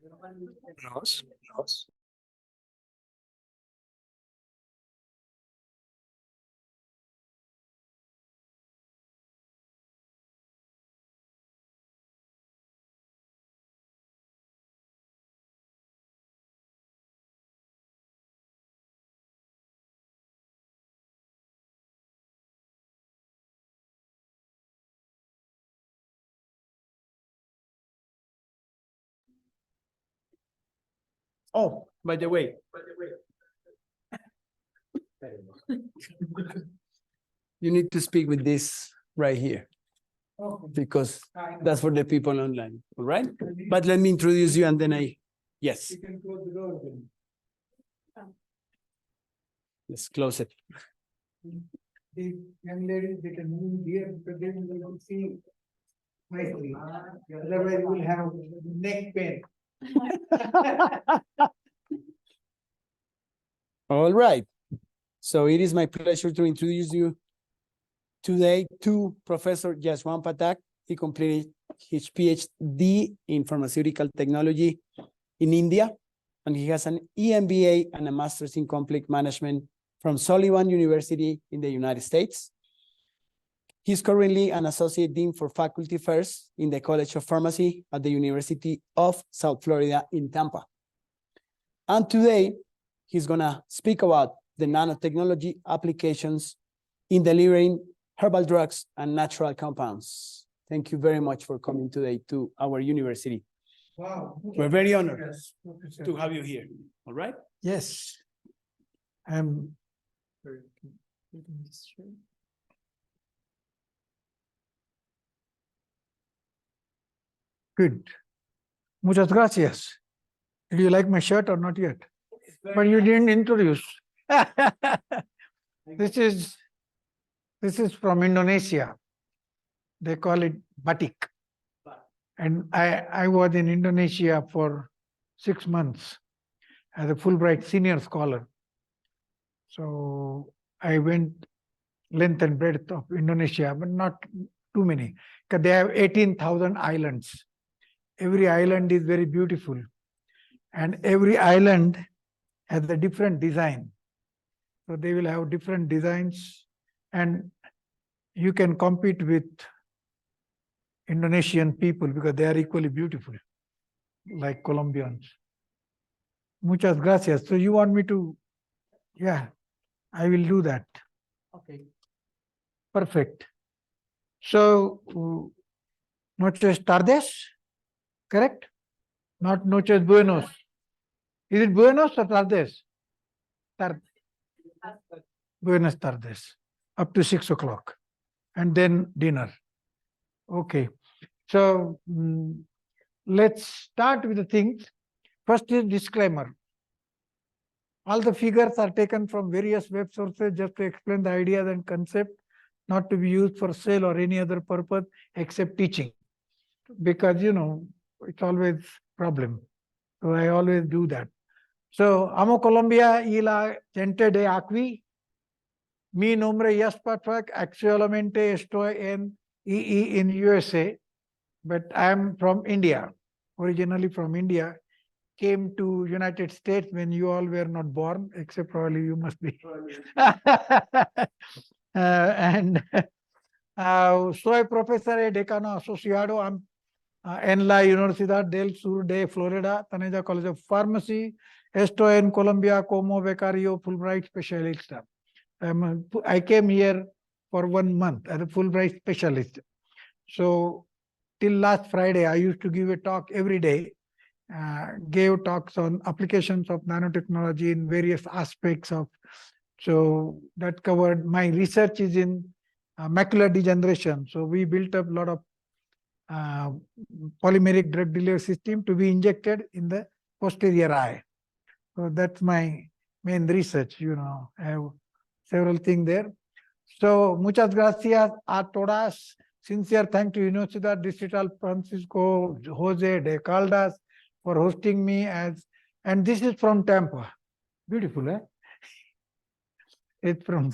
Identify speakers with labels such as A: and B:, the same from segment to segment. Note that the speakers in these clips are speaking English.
A: Nos.
B: Oh, by the way. You need to speak with this right here. Because that's for the people online, all right? But let me introduce you and then yes.
C: You can close the door then.
B: Let's close it.
C: The young ladies, they can move here because they will see nicely. Otherwise, you will have neck pain.
B: All right. So it is my pleasure to introduce you today to Professor Yashwant Pathak. He completed his PhD in pharmaceutical technology in India, and he has an EMBA and a master's in conflict management from Sullivan University in the United States. He's currently an associate dean for faculty affairs in the College of Pharmacy at the University of South Florida in Tampa. And today, he's gonna speak about the nanotechnology applications in delivering herbal drugs and natural compounds. Thank you very much for coming today to our university.
C: Wow.
B: We're very honored
C: Yes, Professor.
B: to have you here, all right?
C: Yes. I'm good. Muchas gracias. Did you like my shirt or not yet? But you didn't introduce. This is from Indonesia. They call it batik. And I was in Indonesia for 6 months as a Fulbright senior scholar. So I went length and breadth of Indonesia, but not too many, because they have 18,000 islands. Every island is very beautiful. And every island has a different design. So they will have different designs, and you can compete with Indonesian people because they are equally beautiful, like Colombians. Muchas gracias. So you want me to, yeah, I will do that.
B: Okay.
C: Perfect. So, noches tardes, correct? Not noches buenos. Is it buenos or tardes? Buenas tardes. Up to 6 o'clock. And then dinner. Okay. So, let's start with the things. First is disclaimer. All the figures are taken from various web sources just to explain the ideas and concept, not to be used for sale or any other purpose except teaching. Because, it's always problem. So I always do that. So, amo Colombia y la gente de aquí. Mi nombre es Patrick. Actualmente estoy en EE in USA, but I'm from India, originally from India. Came to United States when you all were not born, except probably you must be. Soy profesor y decano asociado en la Universidad del Sur de Florida, Taneja College of Pharmacy. Estoy en Colombia como becario Fulbright specialist. I came here for 1 month as a Fulbright specialist. So till last Friday, I used to give a talk every day. Gave talks on applications of nanotechnology in various aspects of, so that covered, my research is in macular degeneration. So we built up a lot of polymeric drug delivery system to be injected in the posterior eye. So that's my main research, I have several things there. So muchas gracias a todas. Sincere thanks to Universidad Distrital Francisco Jose de Caldas for hosting me and this is from Tampa. Beautiful, eh? It's from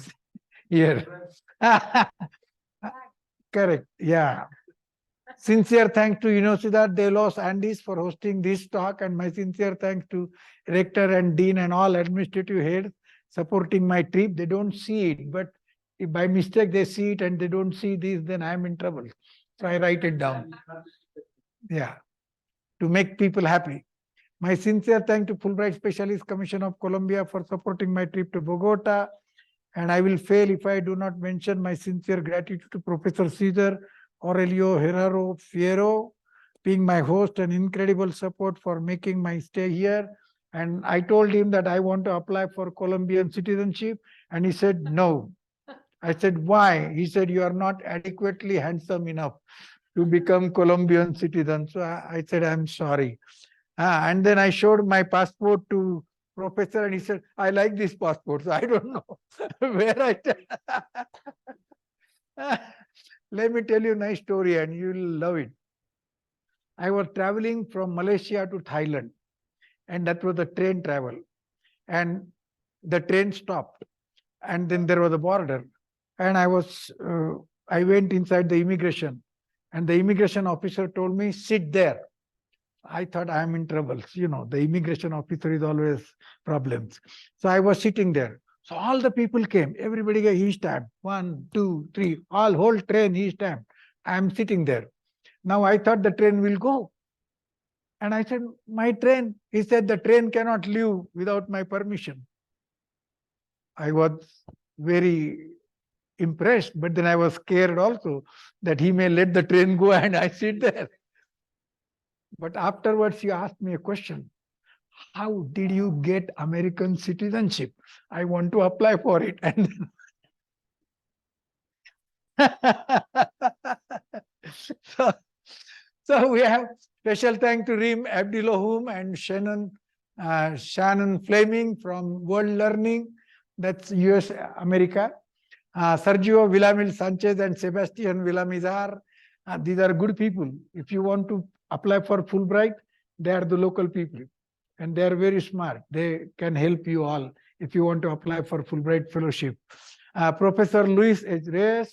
C: here. Correct, yeah. Sincere thanks to Universidad de los Andes for hosting this talk, and my sincere thanks to rector and dean and all administrative heads supporting my trip. They don't see it, but if by mistake they see it and they don't see this, then I am in trouble. So I write it down. Yeah, to make people happy. My sincere thanks to Fulbright Specialist Commission of Colombia for supporting my trip to Bogota. And I will fail if I do not mention my sincere gratitude to Professor Cesar Aurelio Herrero Fierro, being my host and incredible support for making my stay here. And I told him that I want to apply for Colombian citizenship. And he said, no. I said, why? He said, you are not adequately handsome enough to become Colombian citizen. So I said, I'm sorry. And then I showed my passport to professor and he said, I like this passport. So I don't know where Let me tell you a nice story and you'll love it. I was traveling from Malaysia to Thailand, and that was the train travel. And the train stopped, and then there was a border. And I went inside the immigration, and the immigration officer told me, sit there. I thought I am in trouble. The immigration officer is always problems. So I was sitting there. So all the people came. Everybody he stamped. 1, 2, 3. All whole train he stamped. I am sitting there. Now I thought the train will go. And I said, my train. He said, the train cannot leave without my permission. I was very impressed, but then I was scared also that he may let the train go and I sit there. But afterwards, he asked me a question. How did you get American citizenship? I want to apply for it. And so we have special thanks to Reem Abdilohum and Shannon Fleming from World Learning, that's US, America. Sergio Villamil Sanchez and Sebastian Villamizar. These are good people. If you want to apply for Fulbright, they are the local people. And they are very smart. They can help you all if you want to apply for Fulbright Fellowship. Professor Luis H. Reyes,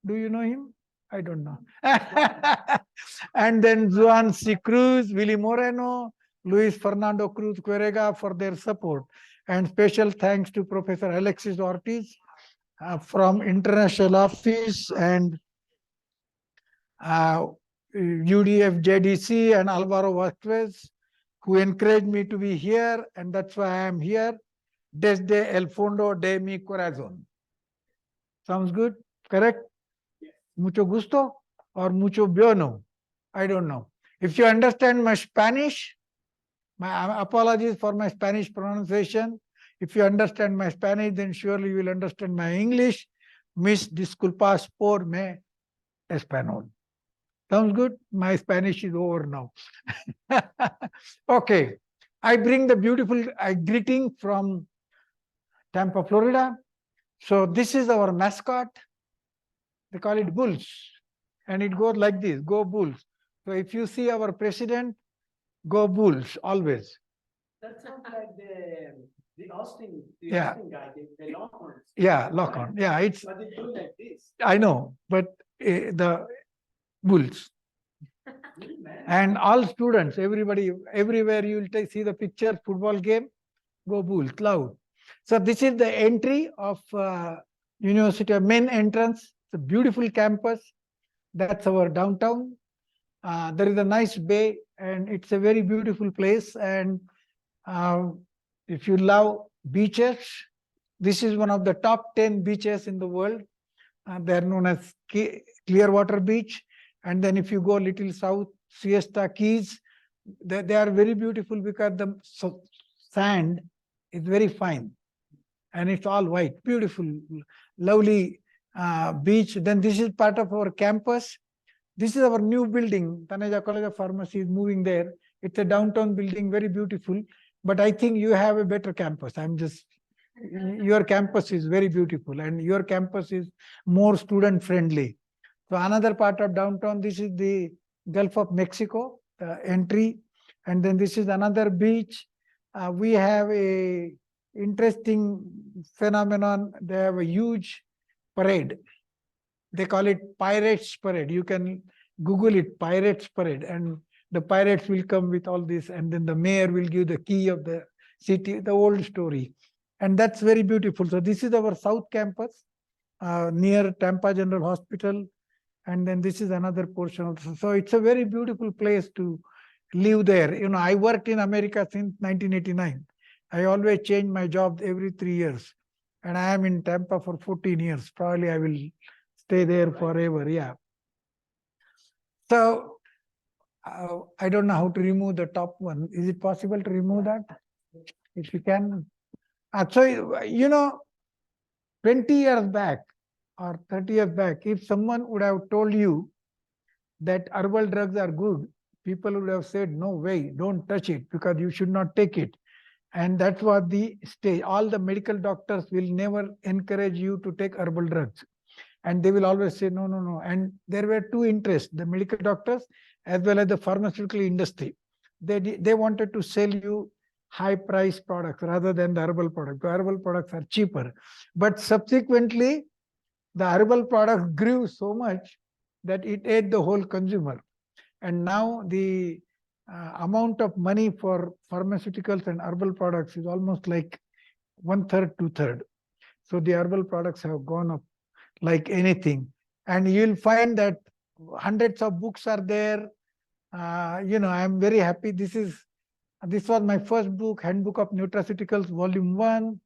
C: do you know him? I don't know. And then Juan C. Cruz, Willy Moreno, Luis Fernando Cruz Querega for their support. And special thanks to Professor Alexis Ortiz from International Office and UDF JDC and Alvaro Vasquez, who encouraged me to be here, and that's why I am here. Desde el fondo de mi corazón. Sounds good? Correct? Yes. Mucho gusto or mucho bueno? I don't know. If you understand my Spanish, my apologies for my Spanish pronunciation. If you understand my Spanish, then surely you will understand my English. Mis disculpas por mi español. Sounds good? My Spanish is over now. Okay. I bring the beautiful greeting from Tampa, Florida. So this is our mascot. They call it Bulls. And it goes like this, go Bulls. So if you see our president, go Bulls, always.
B: That sounds like the Austin guy, the Longhorns.
C: Yeah, Longhorn. Yeah, it's.
B: But they do like this.
C: I know, but the Bulls. And all students, everybody, everywhere you will see the picture, football game, go Bulls, loud. So this is the entry of University of main entrance. It's a beautiful campus. That's our downtown. There is a nice bay and it's a very beautiful place. And if you love beaches, this is one of the top 10 beaches in the world. They are known as Clearwater Beach. And then if you go a little south, Siesta Keys, they are very beautiful because the sand is very fine. And it's all white, beautiful, lovely beach. Then this is part of our campus. This is our new building. Taneja College of Pharmacy is moving there. It's a downtown building, very beautiful. But I think you have a better campus. Your campus is very beautiful and your campus is more student friendly. So another part of downtown, this is the Gulf of Mexico, the entry. And then this is another beach. We have a interesting phenomenon. They have a huge parade. They call it Pirates Parade. You can Google it, Pirates Parade, and the pirates will come with all this, and then the mayor will give the key of the city, the old story. And that's very beautiful. So this is our South Campus, near Tampa General Hospital. And then this is another portion of, so it's a very beautiful place to live there. You know, I worked in America since 1989. I always change my job every 3 years. And I am in Tampa for 14 years. Probably I will stay there forever. Yeah. So I don't know how to remove the top one. Is it possible to remove that? If you can. So, you know, 20 years back or 30 years back, if someone would have told you that herbal drugs are good, people would have said, no way, don't touch it because you should not take it. And that's what the stage. All the medical doctors will never encourage you to take herbal drugs. And they will always say, no, no, no. And there were two interests, the medical doctors as well as the pharmaceutical industry. They wanted to sell you high price products rather than the herbal products. The herbal products are cheaper. But subsequently, the herbal products grew so much that it ate the whole consumer. And now the amount of money for pharmaceuticals and herbal products is almost like 1/3, 2/3. So the herbal products have gone up like anything. And you'll find that hundreds of books are there. You know, I'm very happy. This was my first book, Handbook of Nutraceuticals, Volume 1.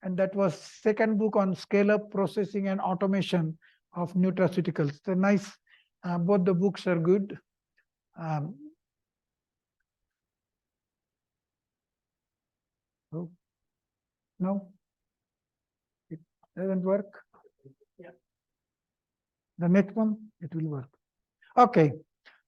C: And that was second book on scale-up, processing, and automation of nutraceuticals. So nice. Both the books are good. Oh, no, it doesn't work. Yeah. The next one, it will work. Okay.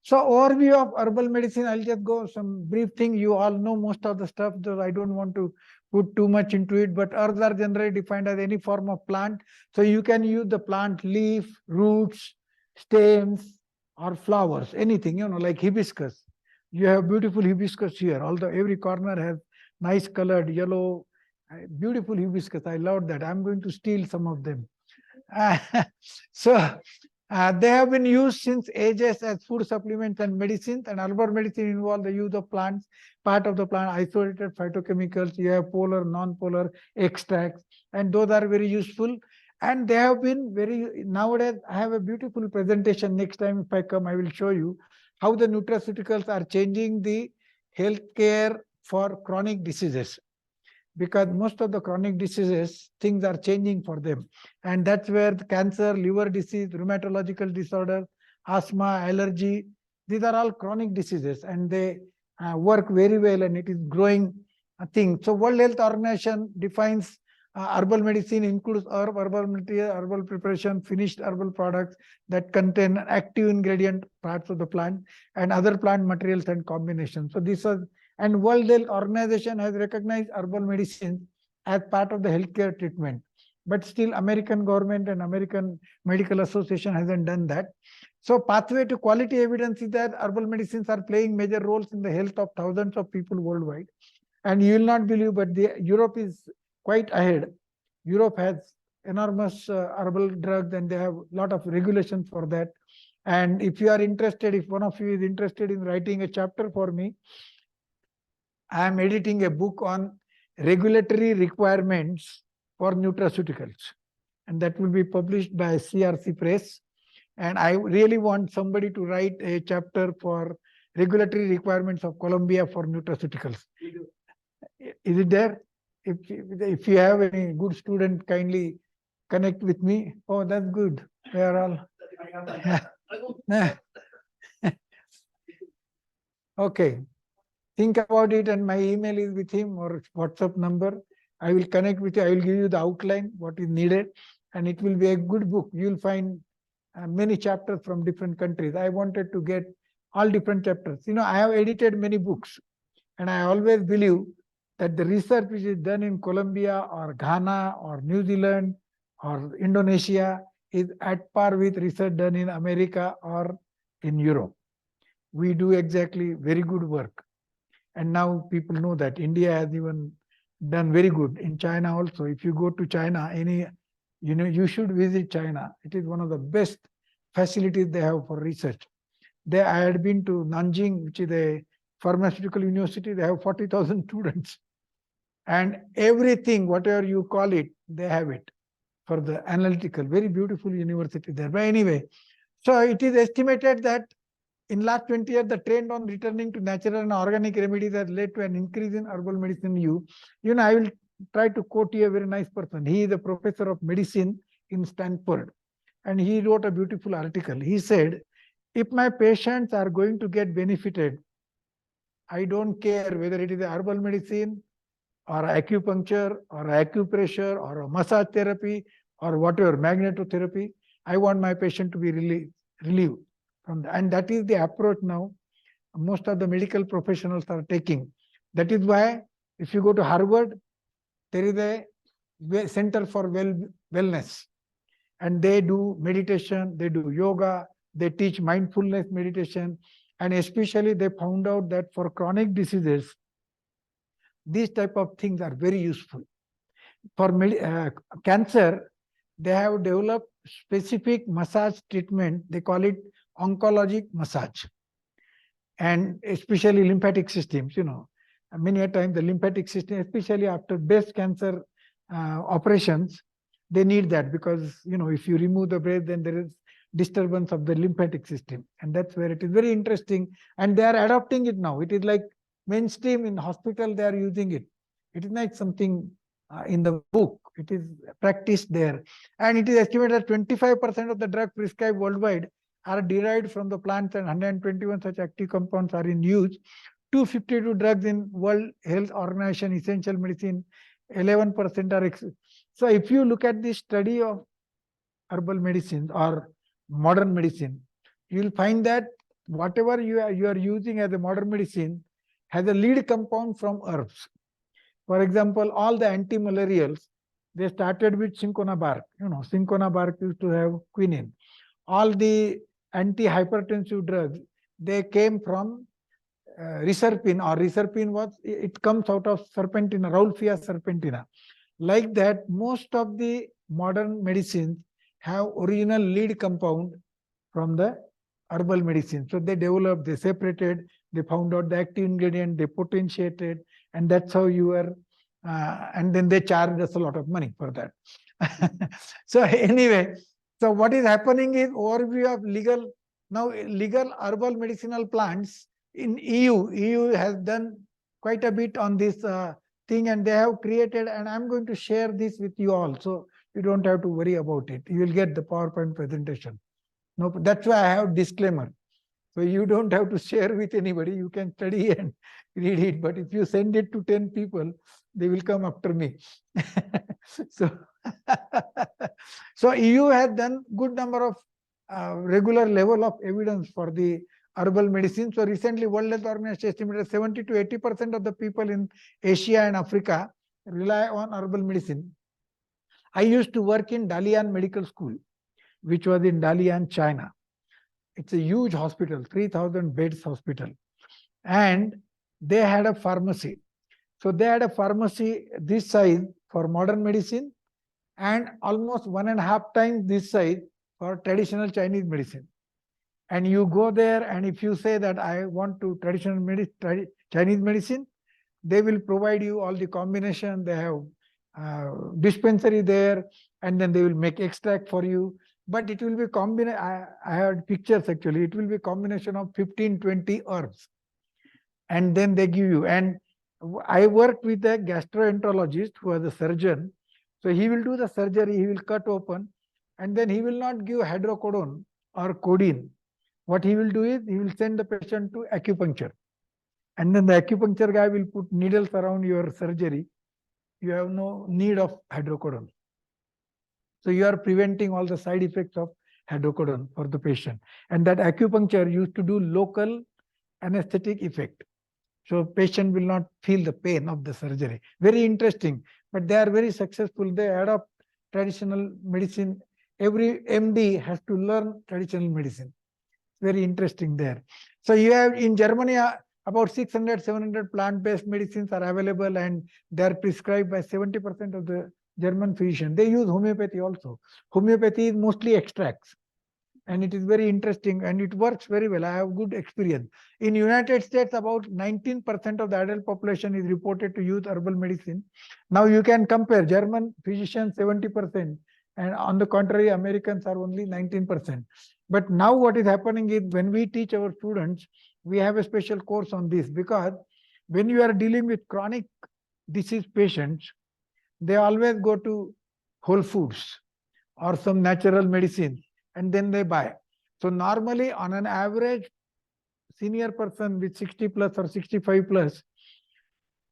C: So overview of herbal medicine, I'll just go some brief thing. You all know most of the stuff, though I don't want to put too much into it, but herbs are generally defined as any form of plant. So you can use the plant leaf, roots, stems, or flowers, anything, you know, like hibiscus. You have beautiful hibiscus here, although every corner has nice colored yellow, beautiful hibiscus. I love that. I'm going to steal some of them. So they have been used since ages as food supplements and medicines, and herbal medicine involve the use of plants, part of the plant, isolated phytochemicals. You have polar, non-polar extracts, and those are very useful. And they have been very, nowadays, I have a beautiful presentation. Next time if I come, I will show you how the nutraceuticals are changing the healthcare for chronic diseases. Because most of the chronic diseases, things are changing for them. And that's where the cancer, liver disease, rheumatological disorder, asthma, allergy, these are all chronic diseases, and they work very well, and it is growing thing. So World Health Organization defines herbal medicine includes herbal material, herbal preparation, finished herbal products that contain active ingredient parts of the plant and other plant materials and combinations. So this was, and World Health Organization has recognized herbal medicine as part of the healthcare treatment. But still American government and American Medical Association hasn't done that. So pathway to quality evidence is that herbal medicines are playing major roles in the health of thousands of people worldwide. And you will not believe, but Europe is quite ahead. Europe has enormous herbal drugs, and they have a lot of regulations for that. And if you are interested, if one of you is interested in writing a chapter for me, I am editing a book on regulatory requirements for nutraceuticals, and that will be published by CRC Press. And I really want somebody to write a chapter for regulatory requirements of Colombia for nutraceuticals. Is it there? If you have any good student, kindly connect with me. Oh, that's good. They are all. Okay. Think about it, and my email is with him or WhatsApp number. I will connect with you. I will give you the outline, what is needed, and it will be a good book. You will find many chapters from different countries. I wanted to get all different chapters. You know, I have edited many books, and I always believe that the research which is done in Colombia or Ghana or New Zealand or Indonesia is at par with research done in America or in Europe. We do exactly very good work. And now people know that India has even done very good. In China also, if you go to China, you should visit China. It is one of the best facilities they have for research. I had been to Nanjing, which is a pharmaceutical university. They have 40,000 students. And everything, whatever you call it, they have it for the analytical. Very beautiful university there. But anyway, so it is estimated that in last 20 years, the trend on returning to natural and organic remedies has led to an increase in herbal medicine use. You know, I will try to quote you a very nice person. He is a professor of medicine in Stanford. And he wrote a beautiful article. He said, if my patients are going to get benefited, I don't care whether it is a herbal medicine or acupuncture or acupressure or a massage therapy or whatever, magnetotherapy. I want my patient to be relieved from that. And that is the approach now most of the medical professionals are taking. That is why if you go to Harvard, there is a center for wellness. And they do meditation, they do yoga, they teach mindfulness meditation. And especially they found out that for chronic diseases, these type of things are very useful. For cancer, they have developed specific massage treatment. They call it oncologic massage. And especially lymphatic systems, you know, many a time the lymphatic system, especially after breast cancer operations, they need that because, you know, if you remove the breast, then there is disturbance of the lymphatic system. And that's where it is very interesting. And they are adopting it now. It is like mainstream in hospital, they are using it. It is not something in the book. It is practiced there. And it is estimated that 25% of the drug prescribed worldwide are derived from the plants, and 121 such active compounds are in use. 252 drugs in World Health Organization essential medicine, 11% are. So if you look at the study of herbal medicine or modern medicine, you will find that whatever you are using as a modern medicine has a lead compound from herbs. For example, all the anti-malarials, they started with cinchona bark. You know, cinchona bark used to have quinine. All the anti-hypertensive drugs, they came from reserpine, or reserpine was, it comes out of serpentina, Rauwolfia serpentina. Like that, most of the modern medicines have original lead compound from the herbal medicine. So they developed, they separated, they found out the active ingredient, they potentiated, and that's how you are, and then they charged us a lot of money for that. So anyway, so what is happening is overview of legal herbal medicinal plants in EU. EU has done quite a bit on this thing, and they have created, and I'm going to share this with you all. So you don't have to worry about it. You will get the PowerPoint presentation. No, that's why I have disclaimer. So you don't have to share with anybody. You can study and read it. But if you send it to 10 people, they will come after me. So, so EU has done good number of regular level of evidence for the herbal medicine. So recently, World Health Organization estimated 70 to 80% of the people in Asia and Africa rely on herbal medicine. I used to work in Dalian Medical School, which was in Dalian, China. It's a huge hospital, 3,000 beds hospital. And they had a pharmacy. So they had a pharmacy this size for modern medicine and almost 1.5 times this size for traditional Chinese medicine. And you go there, and if you say that I want to Chinese medicine, they will provide you all the combination. They have dispensary there, and then they will make extract for you. But it will be combination. I had pictures actually. It will be combination of 15-20 herbs, and then they give you. And I worked with a gastroenterologist who was a surgeon. So he will do the surgery. He will cut open, and then he will not give hydrocodone or codeine. What he will do is he will send the patient to acupuncture, and then the acupuncture guy will put needles around your surgery. You have no need of hydrocodone. So you are preventing all the side effects of hydrocodone for the patient. And that acupuncture used to do local anesthetic effect. So patient will not feel the pain of the surgery. Very interesting. But they are very successful. They adopt traditional medicine. Every MD has to learn traditional medicine. Very interesting there. So you have in Germany about 600, 700 plant-based medicines are available, and they are prescribed by 70% of the German physicians. They use homeopathy also. Homeopathy is mostly extracts. and it is very interesting and it works very well. I have good experience. In United States, about 19% of the adult population is reported to use herbal medicine. Now you can compare German physicians 70%, and on the contrary, Americans are only 19%. But now what is happening is when we teach our students, we have a special course on this, because when you are dealing with chronic disease patients, they always go to Whole Foods or some natural medicine, and then they buy. So normally on an average senior person with 60 plus or 65 plus,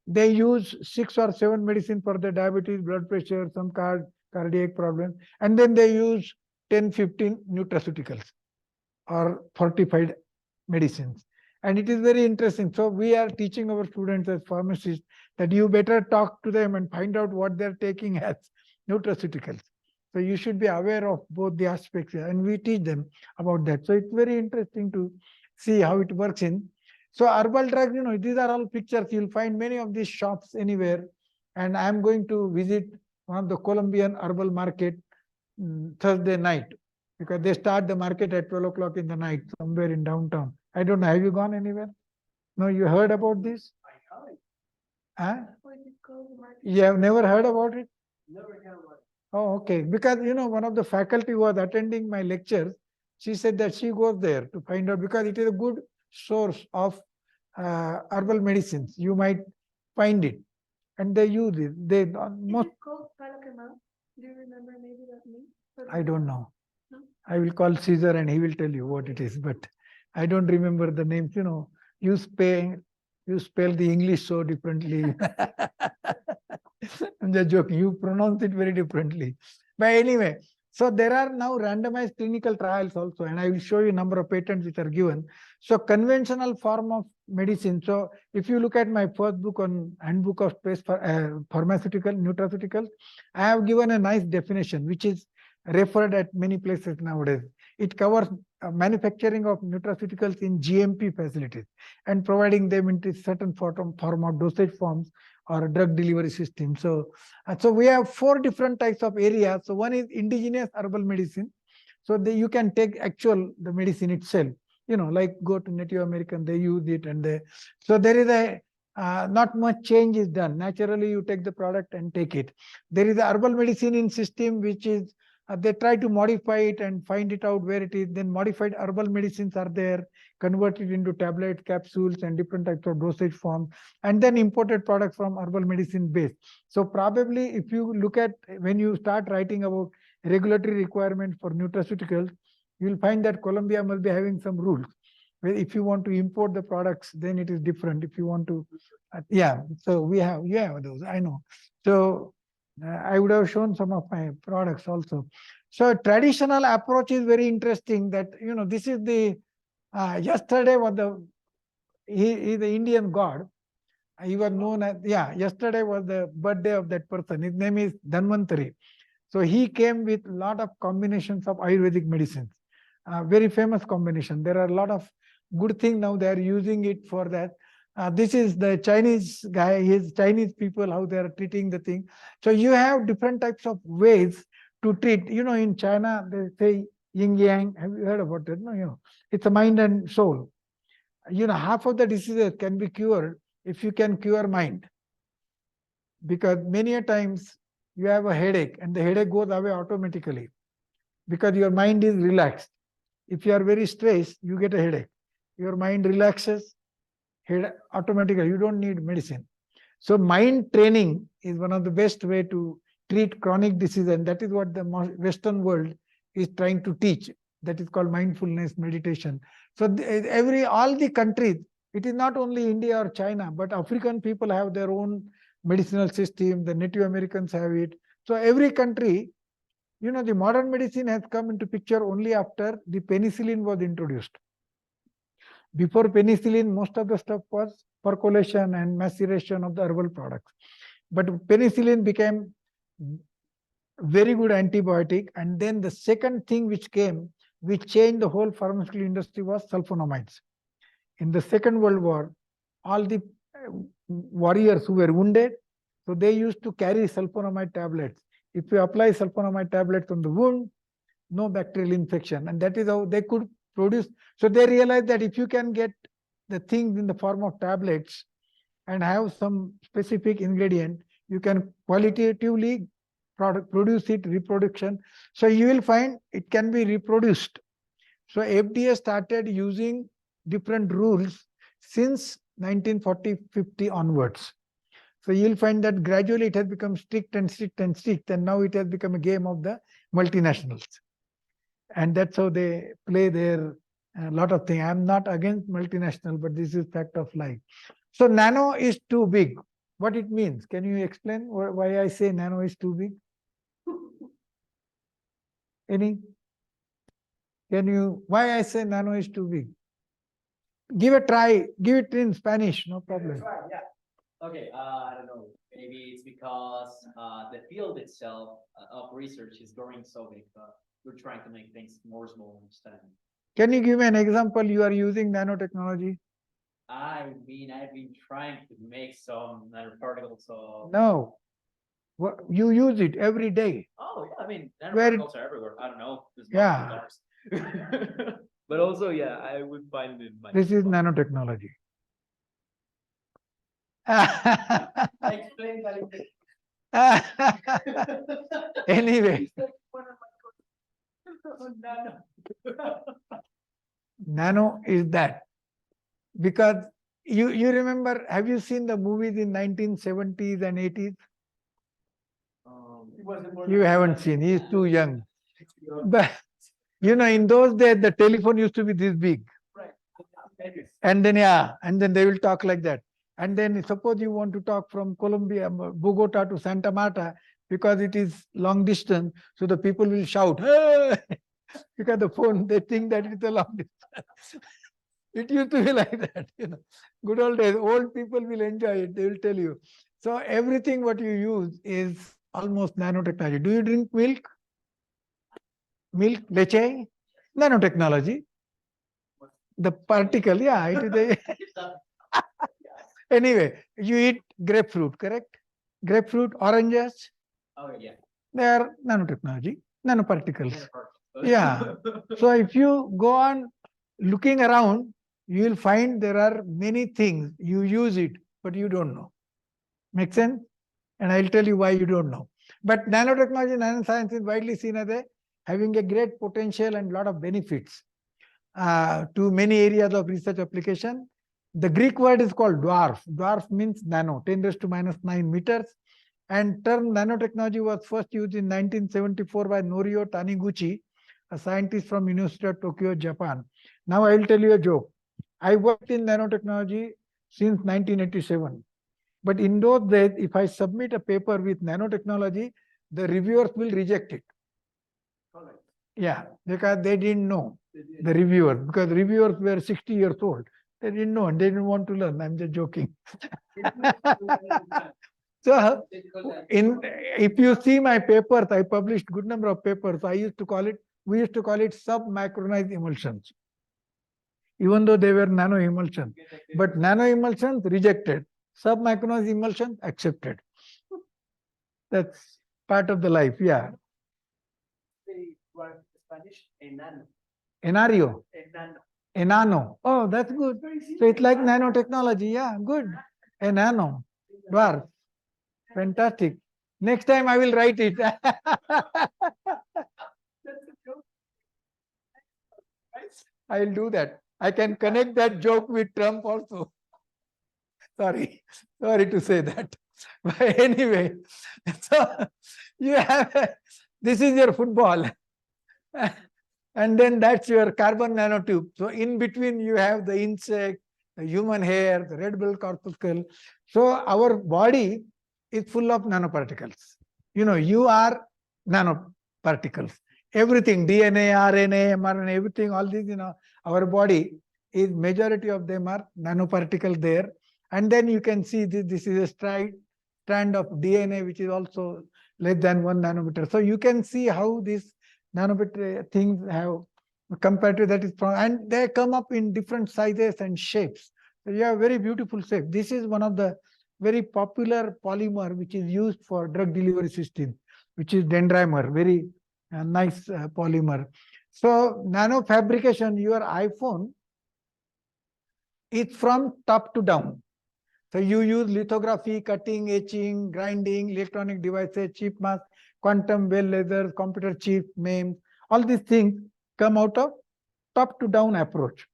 C: they use 6 or 7 medicine for the diabetes, blood pressure, some cardiac problems, and then they use 10, 15 nutraceuticals or fortified medicines. And it is very interesting. So we are teaching our students as pharmacists that you better talk to them and find out what they're taking as nutraceuticals. So you should be aware of both the aspects, and we teach them about that. So it's very interesting to see how it works in. So herbal drugs, these are all pictures. You'll find many of these shops anywhere. And I'm going to visit one of the Colombian herbal market Thursday night, because they start the market at 12 o'clock in the night somewhere in downtown. I don't know. Have you gone anywhere? No, you heard about this? Huh? You have never heard about it? Never heard about it. Oh, okay. Because, one of the faculty was attending my lectures. She said that she goes there to find out, because it is a good source of herbal medicines. You might find it. And they use it. They most. Do you remember maybe that name? I don't know. No? I will call Caesar and he will tell you what it is, but I don't remember the names. You spell the English so differently. I'm just joking. You pronounce it very differently. But anyway, so there are now randomized clinical trials also, and I will show you a number of patents which are given. So conventional form of medicine. So if you look at my first book on Handbook of Space for Pharmaceutical Nutraceuticals, I have given a nice definition which is referred at many places nowadays. It covers manufacturing of nutraceuticals in GMP facilities and providing them into certain form of dosage forms or drug delivery system. So we have 4 different types of areas. So one is indigenous herbal medicine. So you can take the medicine itself. Like go to Native American, they use it, and so there is not much change is done. Naturally, you take the product and take it. There is a herbal medicine in system, which is they try to modify it and find it out where it is. Then modified herbal medicines are there, converted into tablets, capsules, and different types of dosage forms, and then imported products from herbal medicine base. So probably if you look at when you start writing about regulatory requirements for nutraceuticals, you will find that Colombia must be having some rules. Where if you want to import the products, then it is different. If you want to, so we have those. I know. So I would have shown some of my products also. So traditional approach is very interesting. That this is the yesterday was he is the Indian god. He was known as yesterday was the birthday of that person. His name is Dhanvantari. So he came with a lot of combinations of Ayurvedic medicines. Very famous combination. There are a lot of good things now. They are using it for that. This is the Chinese guy, his Chinese people, how they are treating the thing. So you have different types of ways to treat. In China, they say yin yang. Have you heard about it? No, it's a mind and soul. Half of the diseases can be cured if you can cure mind. Because many a times you have a headache and the headache goes away automatically because your mind is relaxed. If you are very stressed, you get a headache. Your mind relaxes, automatically, you don't need medicine. So mind training is one of the best way to treat chronic disease, and that is what the Western world is trying to teach. That is called mindfulness meditation. So all the countries, it is not only India or China, but African people have their own medicinal system. The Native Americans have it. So every country, the modern medicine has come into picture only after the penicillin was introduced. Before penicillin, most of the stuff was percolation and maceration of the herbal products. But penicillin became very good antibiotic. And then the second thing which came, which changed the whole pharmaceutical industry, was sulfonamides. In the Second World War, all the warriors who were wounded, so they used to carry sulfonamide tablets. If you apply sulfonamide tablets on the wound, no bacterial infection, and that is how they could produce. So they realized that if you can get the things in the form of tablets and have some specific ingredient, you can qualitatively produce it, reproduction. So you will find it can be reproduced. So FDA started using different rules since 1940-50 onwards. So you'll find that gradually it has become strict and strict and strict, and now it has become a game of the multinationals. And that's how they play their lot of things. I'm not against multinational, but this is fact of life. So nano is too big. What it means? Can you explain why I say nano is too big? Any? Why I say nano is too big? Give a try. Give it in Spanish, no problem.
A: Yeah. Okay, I don't know. Maybe it's because the field itself of research is growing so big. We're trying to make things more small instead.
C: Can you give me an example? You are using nanotechnology?
A: I mean, I've been trying to make some nanoparticles. So
C: No. You use it every day.
A: oh yeah, I mean,
C: Where
A: nanoparticles are everywhere. I don't know.
C: Yeah.
A: But also, yeah, I would find it.
C: This is nanotechnology.
A: Explain that.
C: Anyway, nano is that. Because you remember, have you seen the movies in 1970s and 80s? You haven't seen, he's too young. But in those days, the telephone used to be this big. And then, they will talk like that. And then suppose you want to talk from Colombia, Bogota to Santa Marta, because it is long distance, so the people will shout, hey! Because the phone, they think that it's a long distance. It used to be like that, Good old days, old people will enjoy it, they will tell you. So everything what you use is almost nanotechnology. Do you drink milk? Milk, leche? Nanotechnology. The particle, it is Anyway, you eat grapefruit, correct? Grapefruit, oranges.
A: Oh yeah.
C: They are nanotechnology, nanoparticles. Yeah. So if you go on looking around, you will find there are many things. You use it, but you don't know. Make sense? And I'll tell you why you don't know. But nanotechnology, nanoscience is widely seen as having a great potential and lot of benefits to many areas of research application. The Greek word is called dwarf. Dwarf means nano, 10⁻⁹ meters. And term nanotechnology was first used in 1974 by Norio Taniguchi, a scientist from University of Tokyo, Japan. Now I will tell you a joke. I worked in nanotechnology since 1987. But in those days, if I submit a paper with nanotechnology, the reviewers will reject it. Yeah, because they didn't know, the reviewers, because reviewers were 60 years old. They didn't know and they didn't want to learn. I'm just joking. So, if you see my papers, I published good number of papers. We used to call it sub-micronized emulsions, even though they were nano emulsions. But nano emulsions rejected, sub-micronized emulsion accepted. That's part of the life, yeah.
A: Spanish, enano.
C: Enario.
A: Enano.
C: Enano. Oh, that's good. So it's like nanotechnology. Yeah, good. Enano. Dwarf. Fantastic. Next time I will write it. I will do that. I can connect that joke with Trump also. Sorry to say that. But anyway, so you have, this is your football. And then that's your carbon nanotube. So in between you have the insect, the human hair, the red blood corpuscle. So our body is full of nanoparticles. You are nanoparticles. Everything, DNA, RNA, mRNA, everything, all these, our body is, majority of them are nanoparticles there. And then you can see this is a strand of DNA, which is also less than 1 nanometer. So you can see how these nanometer things have, compared to that is from, and they come up in different sizes and shapes. So you have very beautiful shape. This is one of the very popular polymer which is used for drug delivery system, which is dendrimer, very a nice polymer. So nano fabrication, your iPhone is from top to down. So you use lithography, cutting, etching, grinding, electronic devices, chip mask, quantum well lasers, computer chips, MEMS, all these things come out of top to down approach.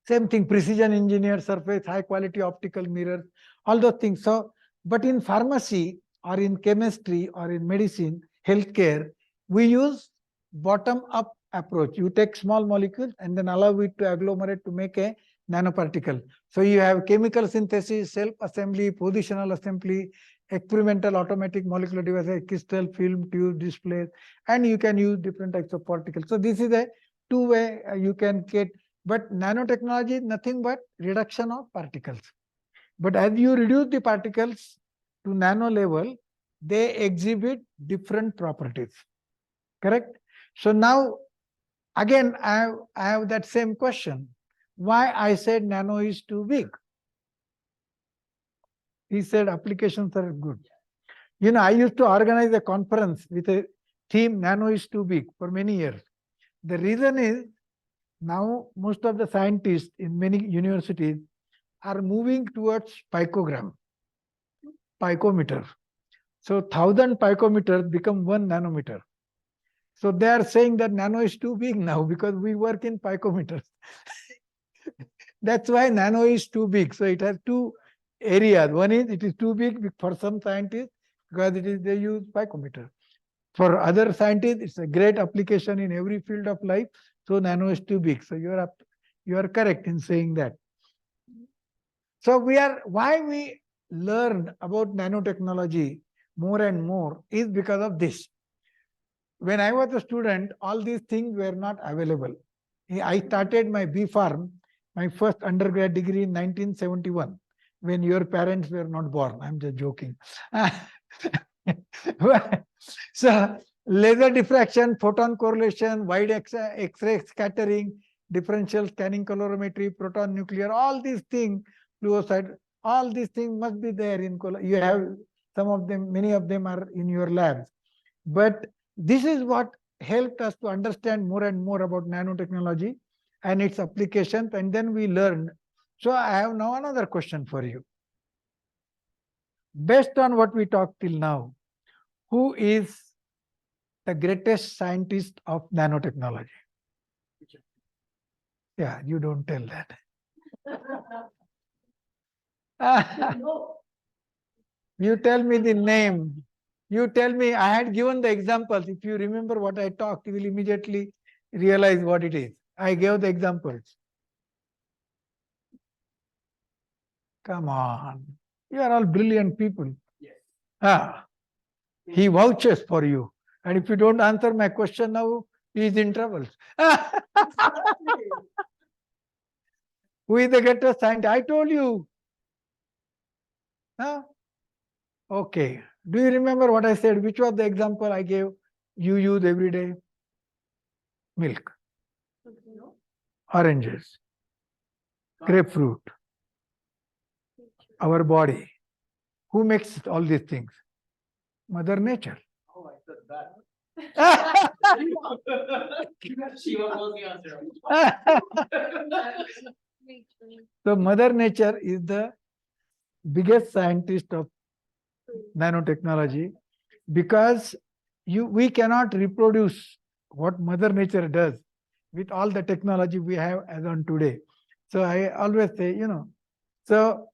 C: Same thing, precision engineered surface, high quality optical mirrors, all those things. So, but in pharmacy or in chemistry or in medicine, healthcare, we use bottom up approach. You take small molecules and then allow it to agglomerate to make a nanoparticle. So you have chemical synthesis, self-assembly, positional assembly, experimental automatic molecular devices, crystal, film, tube, displays, and you can use different types of particles. So this is a two-way you can get, but nanotechnology is nothing but reduction of particles. But as you reduce the particles to nano level, they exhibit different properties. Correct? So now, again, I have that same question. Why I said nano is too big? He said applications are good. You know, I used to organize a conference with a theme, nano is too big, for many years. The reason is, now most of the scientists in many universities are moving towards picogram, picometer. So 1,000 picometers become 1 nanometer. So they are saying that nano is too big now because we work in picometers. That's why nano is too big. So it has two areas. One is it is too big for some scientists because they use picometer. For other scientists, it's a great application in every field of life. So nano is too big. So you are correct in saying that. So why we learn about nanotechnology more and more is because of this. When I was a student, all these things were not available. I started my B Pharm, my first undergrad degree in 1971, when your parents were not born. I'm just joking. So laser diffraction, photon correlation, wide X-ray scattering, differential scanning calorimetry, proton nuclear, all these things, fluoride, all these things must be there in you have some of them, many of them are in your labs. But this is what helped us to understand more and more about nanotechnology and its applications, and then we learned. So I have now another question for you. Based on what we talked till now, who is the greatest scientist of nanotechnology? Yeah, you don't tell that. You tell me the name. You tell me, I had given the examples. If you remember what I talked, you will immediately realize what it is. I gave the examples. Come on. You are all brilliant people. Yes. He vouches for you. And if you don't answer my question now, he is in trouble. Who is the greatest scientist? I told you. Huh? Okay. Do you remember what I said? Which was the example I gave? You use every day? Milk. Oranges. Grapefruit. Our body. Who makes all these things? Mother Nature.
A: Oh, I said that. She was the answer.
C: So Mother Nature is the biggest scientist of nanotechnology because we cannot reproduce what Mother Nature does with all the technology we have as on today. So I always say, so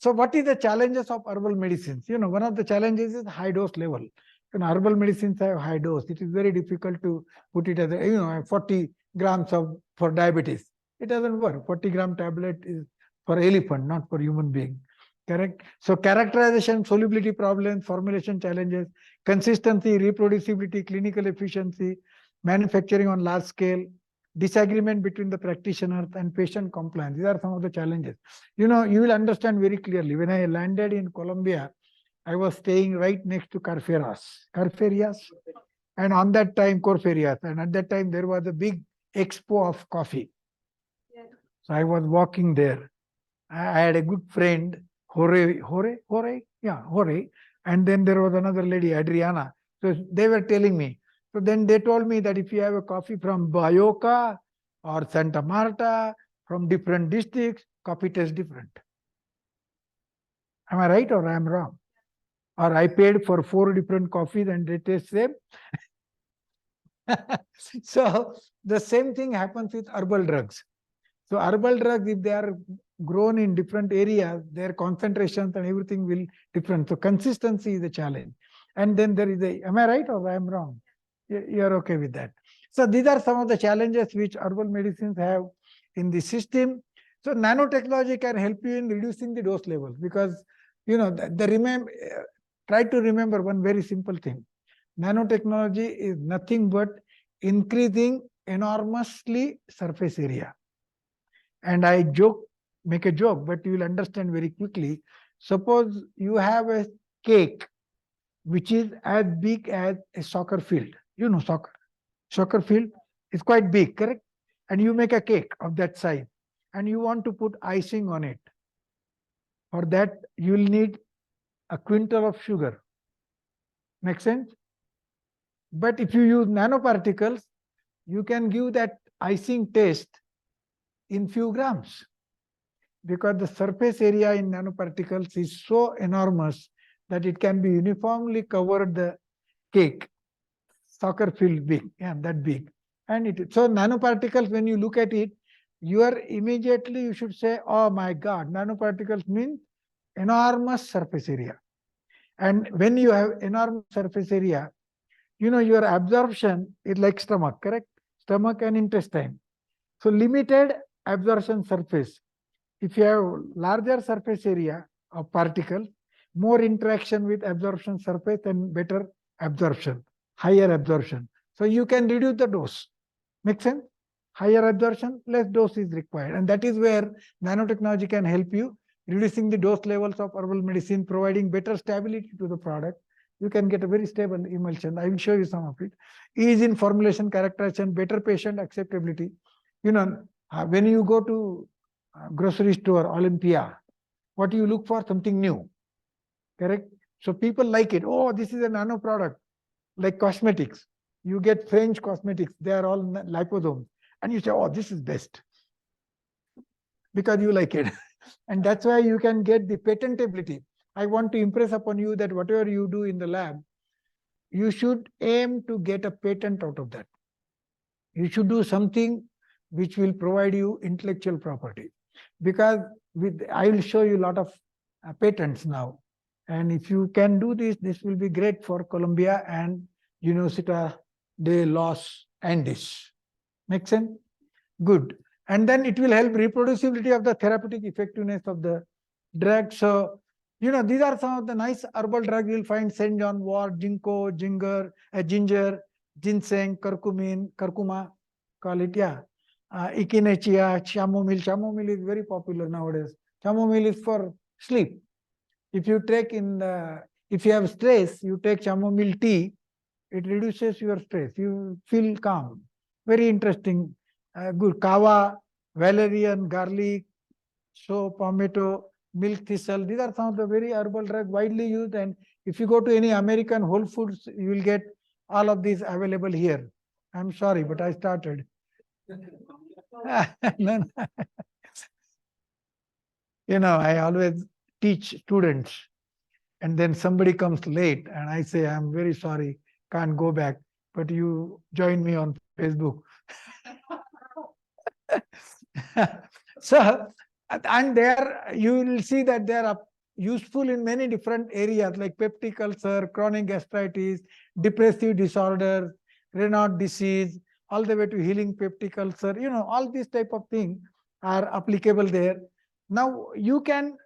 C: what is the challenges of herbal medicines? One of the challenges is high dose level. Herbal medicines have high dose. It is very difficult to put it as 40 grams for diabetes. It doesn't work. 40-gram tablet is for elephant, not for human being. Correct? So characterization, solubility problems, formulation challenges, consistency, reproducibility, clinical efficiency, manufacturing on large scale, disagreement between the practitioners and patient compliance. These are some of the challenges. You will understand very clearly. When I landed in Colombia, I was staying right next to Carferias. And on that time, Corferias. And at that time, there was a big expo of coffee. Yeah. So I was walking there. I had a good friend, Hore. And then there was another lady, Adriana. So they were telling me, So then they told me that if you have a coffee from Bayoka or Santa Marta, from different districts, coffee tastes different. Am I right or I am wrong? Or I paid for 4 different coffees and they taste same? So the same thing happens with herbal drugs. So herbal drugs, if they are grown in different areas, their concentrations and everything will different. So consistency is a challenge. And then there is am I right or I am wrong? You're okay with that. So these are some of the challenges which herbal medicines have in the system. So nanotechnology can help you in reducing the dose levels because, try to remember one very simple thing. Nanotechnology is nothing but increasing enormously surface area. And I make a joke, but you will understand very quickly. Suppose you have a cake which is as big as a soccer field. You know soccer. Soccer field is quite big, correct? And you make a cake of that size and you want to put icing on it. For that, you will need a quintal of sugar. Make sense? But if you use nanoparticles, you can give that icing taste in few grams, because the surface area in nanoparticles is so enormous that it can be uniformly covered the cake, soccer field big, that big. And so nanoparticles, when you look at it, you should say, oh my God, nanoparticles mean enormous surface area. And when you have enormous surface area, your absorption is like stomach, correct? Stomach and intestine. So limited absorption surface. If you have larger surface area of particles, more interaction with absorption surface and better absorption, higher absorption. So you can reduce the dose. Make sense? Higher absorption, less dose is required. And that is where nanotechnology can help you, reducing the dose levels of herbal medicine, providing better stability to the product. You can get a very stable emulsion. I will show you some of it. Ease in formulation, characterization, better patient acceptability. When you go to grocery store, Olympia, what do you look for? Something new, correct? So people like it. Oh, this is a nano product, like cosmetics. You get French cosmetics, they are all liposomes. And you say, oh, this is best, because you like it. And that's why you can get the patentability. I want to impress upon you that whatever you do in the lab, you should aim to get a patent out of that. You should do something which will provide you intellectual property. Because I will show you a lot of patents now. And if you can do this, this will be great for Columbia and Universidad de los Andes. Make sense? Good. And then it will help reproducibility of the therapeutic effectiveness of the drug. So, these are some of the nice herbal drugs you'll find: St. John wort, ginkgo, ginger, ginseng, curcuma, call it, echinacea, chamomile. Chamomile is very popular nowadays. Chamomile is for sleep. If you if you have stress, you take chamomile tea, it reduces your stress. You feel calm. Very interesting. Good. Kava, valerian, garlic, palmetto, milk thistle. These are some of the very herbal drugs widely used. And if you go to any American Whole Foods, you will get all of these available here. I'm sorry, but I started. No. I always teach students, and then somebody comes late and I say, I'm very sorry, can't go back, but you join me on Facebook. So, and there you will see that they are useful in many different areas like peptic ulcer, chronic gastritis, depressive disorders, Raynaud disease, all the way to healing peptic ulcer. All these type of things are applicable there. Now you can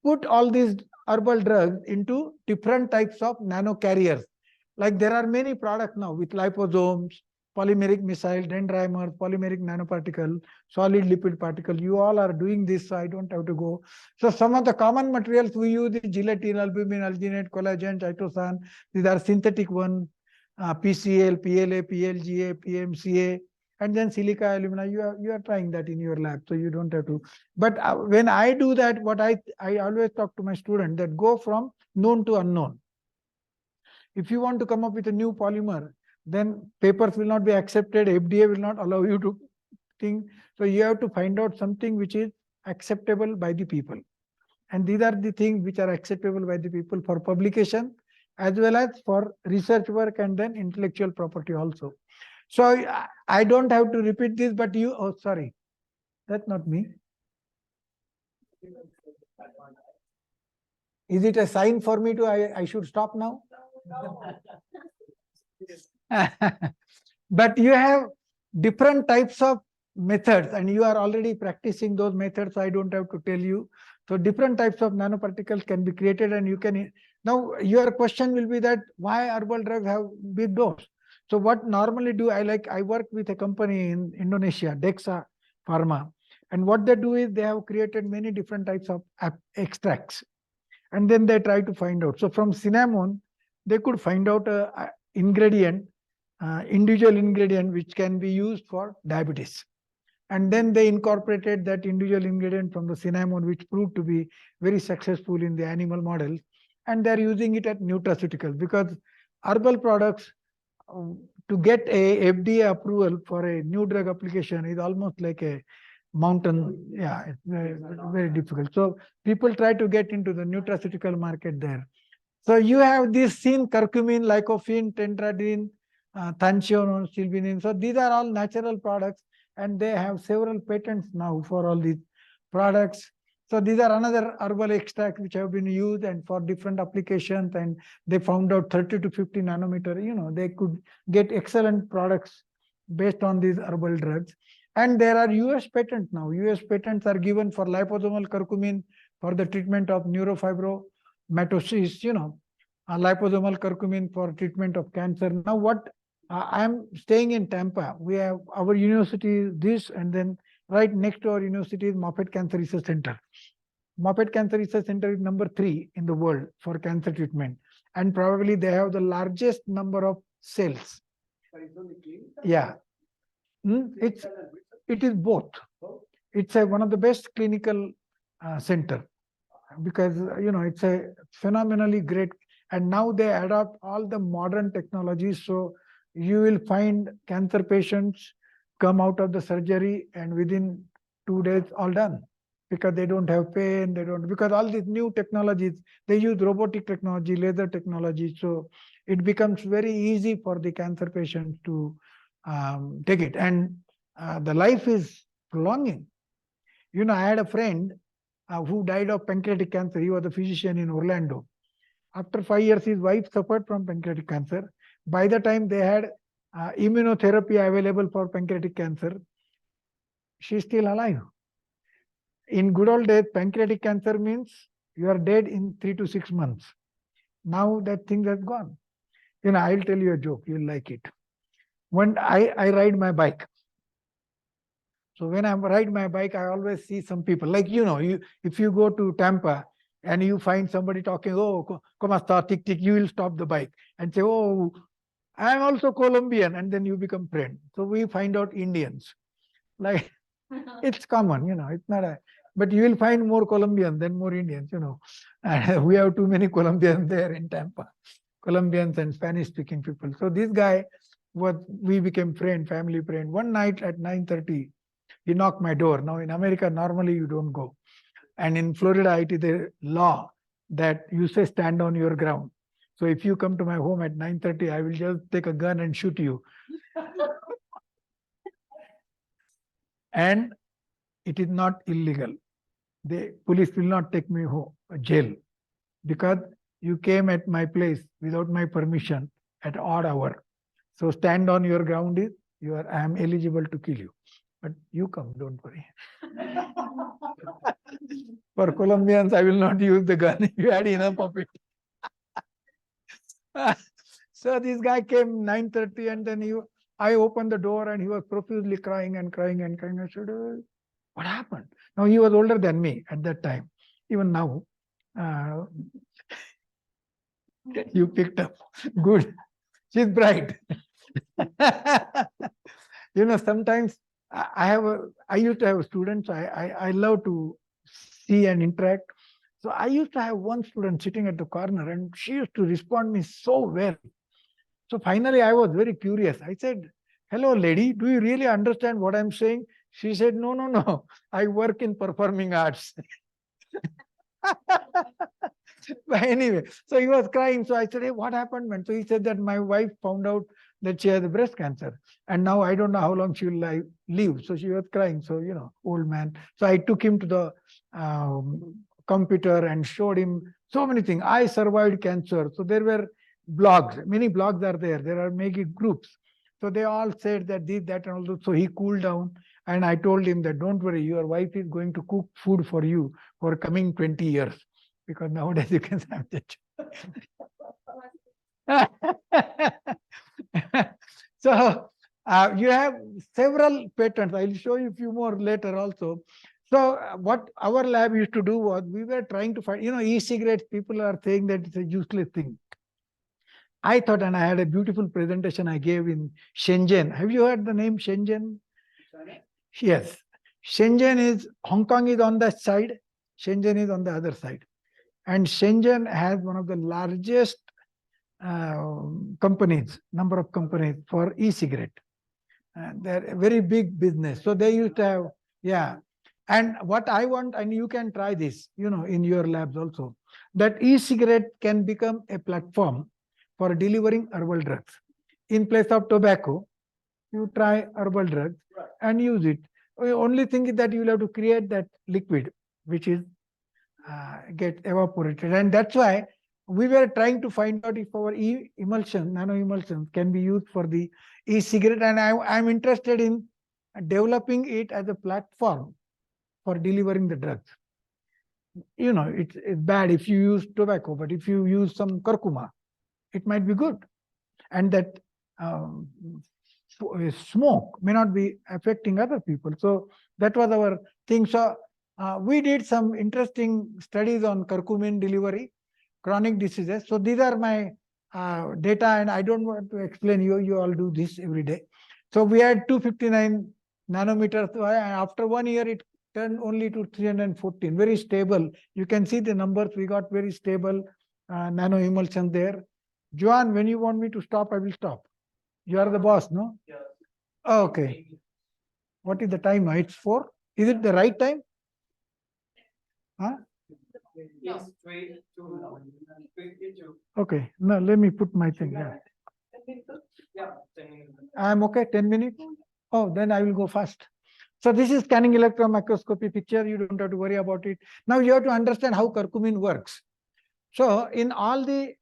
C: put all these herbal drugs into different types of nano carriers. Like there are many products now with liposomes, polymeric missile, dendrimers, polymeric nanoparticle, solid lipid particle. You all are doing this, so I don't have to go. So some of the common materials we use is gelatin, albumin, alginate, collagen, chitosan. These are synthetic ones, PCl, PLA, PLGA, PMCA, and then silica, alumina. You are trying that in your lab, so you don't have to. But when I do that, what I always talk to my students that go from known to unknown. If you want to come up with a new polymer, then papers will not be accepted, FDA will not allow you to think. So you have to find out something which is acceptable by the people. And these are the things which are acceptable by the people for publication, as well as for research work and then intellectual property also. So I don't have to repeat this, but you, oh, sorry, that's not me. Is it a sign for me to, I should stop now? But you have different types of methods and you are already practicing those methods. So I don't have to tell you. So different types of nanoparticles can be created and you can, now your question will be that why herbal drugs have big dose? So what normally do, I work with a company in Indonesia, Dexa Pharma. And what they do is they have created many different types of extracts. And then they try to find out. So from cinnamon, they could find out a ingredient, individual ingredient, which can be used for diabetes. And then they incorporated that individual ingredient from the cinnamon, which proved to be very successful in the animal models. And they're using it at Nutraceuticals, because herbal products, to get a FDA approval for a new drug application is almost like a mountain. Yeah, it's very, very difficult. So people try to get into the nutraceutical market there. So you have this seen curcumin, lycopene, tentradine, thanchione, stilbene. So these are all natural products and they have several patents now for all these products. So these are another herbal extracts which have been used and for different applications, and they found out 30 to 50 nanometer, they could get excellent products based on these herbal drugs. And there are US patents now. US patents are given for liposomal curcumin for the treatment of neurofibromatosis, liposomal curcumin for treatment of cancer. Now what, I'm staying in Tampa. We have our university, this, and then right next to our university is Moffitt Cancer Research Center. Moffitt Cancer Research Center is number 3 in the world for cancer treatment. And probably they have the largest number of cells. Yeah. It is both. It's one of the best clinical center because, it's a phenomenally great. And now they adopt all the modern technologies. So you will find cancer patients come out of the surgery and within 2 days all done, because they don't have pain, because all these new technologies, they use robotic technology, laser technology. So it becomes very easy for the cancer patients to take it. And the life is prolonging. I had a friend who died of pancreatic cancer. He was a physician in Orlando. After 5 years, his wife suffered from pancreatic cancer. By the time they had immunotherapy available for pancreatic cancer, she's still alive. In good old days, pancreatic cancer means you are dead in 3 to 6 months. Now that thing has gone. I'll tell you a joke, you'll like it. When I ride my bike. So when I ride my bike, I always see some people, like, if you go to Tampa and you find somebody talking, oh, como está, tick, tick, you will stop the bike and say, oh, I'm also Colombian, and then you become friends. So we find out Indians. Like, it's common, it's not but you will find more Colombians than more Indians, And we have too many Colombians there in Tampa, Colombians and Spanish-speaking people. So this guy, we became family friend. One night at 9:30, he knocked my door. Now in America, normally you don't go. And in Florida, it is a law that you say stand on your ground. So if you come to my home at 9:30, I will just take a gun and shoot you. And it is not illegal. The police will not take me home, jail, because you came at my place without my permission at odd hour. So stand on your ground is I am eligible to kill you. But you come, don't worry. For Colombians, I will not use the gun. You had enough of it. So this guy came 9:30 and then I opened the door and he was profusely crying and crying and crying. I said, what happened? Now he was older than me at that time. Even now, you picked up. Good. She's bright. Sometimes I used to have students. I love to see and interact. So I used to have one student sitting at the corner and she used to respond me so well. So finally, I was very curious. I said, "Hello, lady, do you really understand what I'm saying?" She said, "No, no, no. I work in performing arts." But anyway, so he was crying. So I said, "Hey, what happened, man?" So he said that my wife found out that she has breast cancer, and now I don't know how long she will live. So she was crying. So, old man. So I took him to the computer and showed him so many things. I survived cancer. So there were blogs. Many blogs are there. There are many groups. So they all said that this, that, and all that. So he cooled down. And I told him that, don't worry, your wife is going to cook food for you for coming 20 years. Because nowadays you can have that. So you have several patents. I'll show you a few more later also. So what our lab used to do was, we were trying to find, e-cigarettes, people are saying that it's a useless thing. I thought, and I had a beautiful presentation I gave in Shenzhen. Have you heard the name Shenzhen? Yes. Shenzhen is, Hong Kong is on that side, Shenzhen is on the other side. And Shenzhen has one of the largest companies, number of companies for e-cigarette. They're a very big business. So they used to have, yeah. And what I want, and you can try this, in your labs also, that e-cigarette can become a platform for delivering herbal drugs. In place of tobacco, you try herbal drugs and use it. The only thing is that you will have to create that liquid, which is get evaporated. And that's why we were trying to find out if our emulsion, nano emulsion, can be used for the e-cigarette. And I'm interested in developing it as a platform for delivering the drugs. It's bad if you use tobacco, but if you use some curcuma, it might be good. And that smoke may not be affecting other people. So that was our thing. So we did some interesting studies on curcumin delivery, chronic diseases. So these are my data, and I don't want to explain you all do this every day. So we had 259 nanometers, and after 1 year it turned only to 314, very stable. You can see the numbers, we got very stable nano emulsion there. Joan, when you want me to stop, I will stop. You are the boss, no?
A: Yes.
C: Oh, okay. What is the time? It's 4. Is it the right time? Huh?
A: Yes, 3:52.
C: Okay. No, let me put my thing. Yeah.
A: Yeah, 10 minutes.
C: I'm okay. 10 minutes. Oh, then I will go fast. So this is scanning electron microscopy picture. You don't have to worry about it. Now you have to understand how curcumin works. So in all the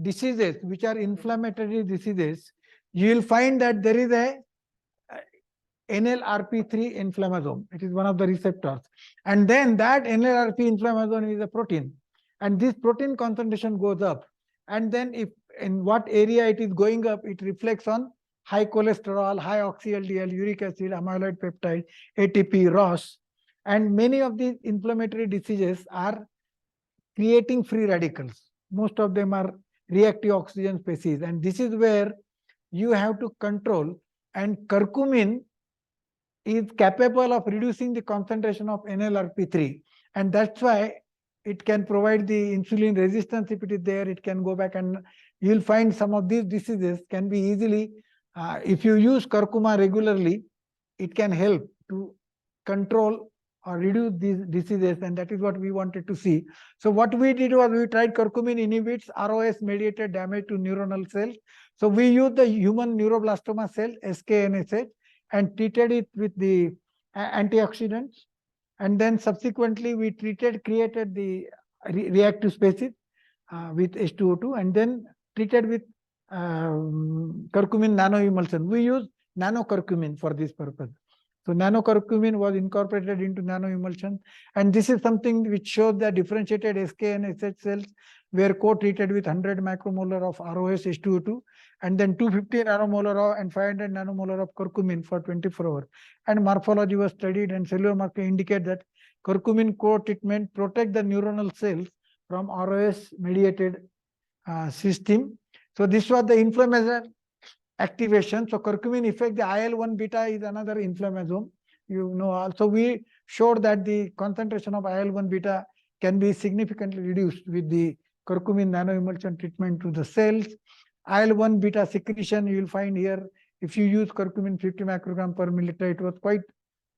C: diseases which are inflammatory diseases, you will find that there is a NLRP3 inflammasome. It is one of the receptors. And then that NLRP inflammasome is a protein. And this protein concentration goes up. And then if in what area it is going up, it reflects on high cholesterol, high oxy-LDL, uric acid, amyloid peptide, ATP, ROS. And many of these inflammatory diseases are creating free radicals. Most of them are reactive oxygen species. And this is where you have to control. And curcumin is capable of reducing the concentration of NLRP3. And that's why it can provide the insulin resistance. If it is there, it can go back, and you'll find some of these diseases can be easily, if you use curcuma regularly, it can help to control or reduce these diseases, and that is what we wanted to see. So what we did was we tried curcumin inhibits ROS mediated damage to neuronal cells. So we used the human neuroblastoma cell, SKNSH, and treated it with the antioxidants. And then subsequently we created the reactive species with H2O2, and then treated with curcumin nanoemulsion. We use nanocurcumin for this purpose. So nanocurcumin was incorporated into nanoemulsion, and this is something which shows the differentiated SKNSH cells were co-treated with 100 macromolar of ROS H2O2, and then 250 nanomolar and 500 nanomolar of curcumin for 24 hours. And morphology was studied, and cellular marker indicate that curcumin co-treatment protect the neuronal cells from ROS mediated system. So this was the inflammation activation. So curcumin effect, the IL-1 beta is another inflammasome. Also we showed that the concentration of IL-1 beta can be significantly reduced with the curcumin nanoemulsion treatment to the cells. IL-1 beta secretion, you will find here, if you use curcumin 50 microgram per milliliter, it was quite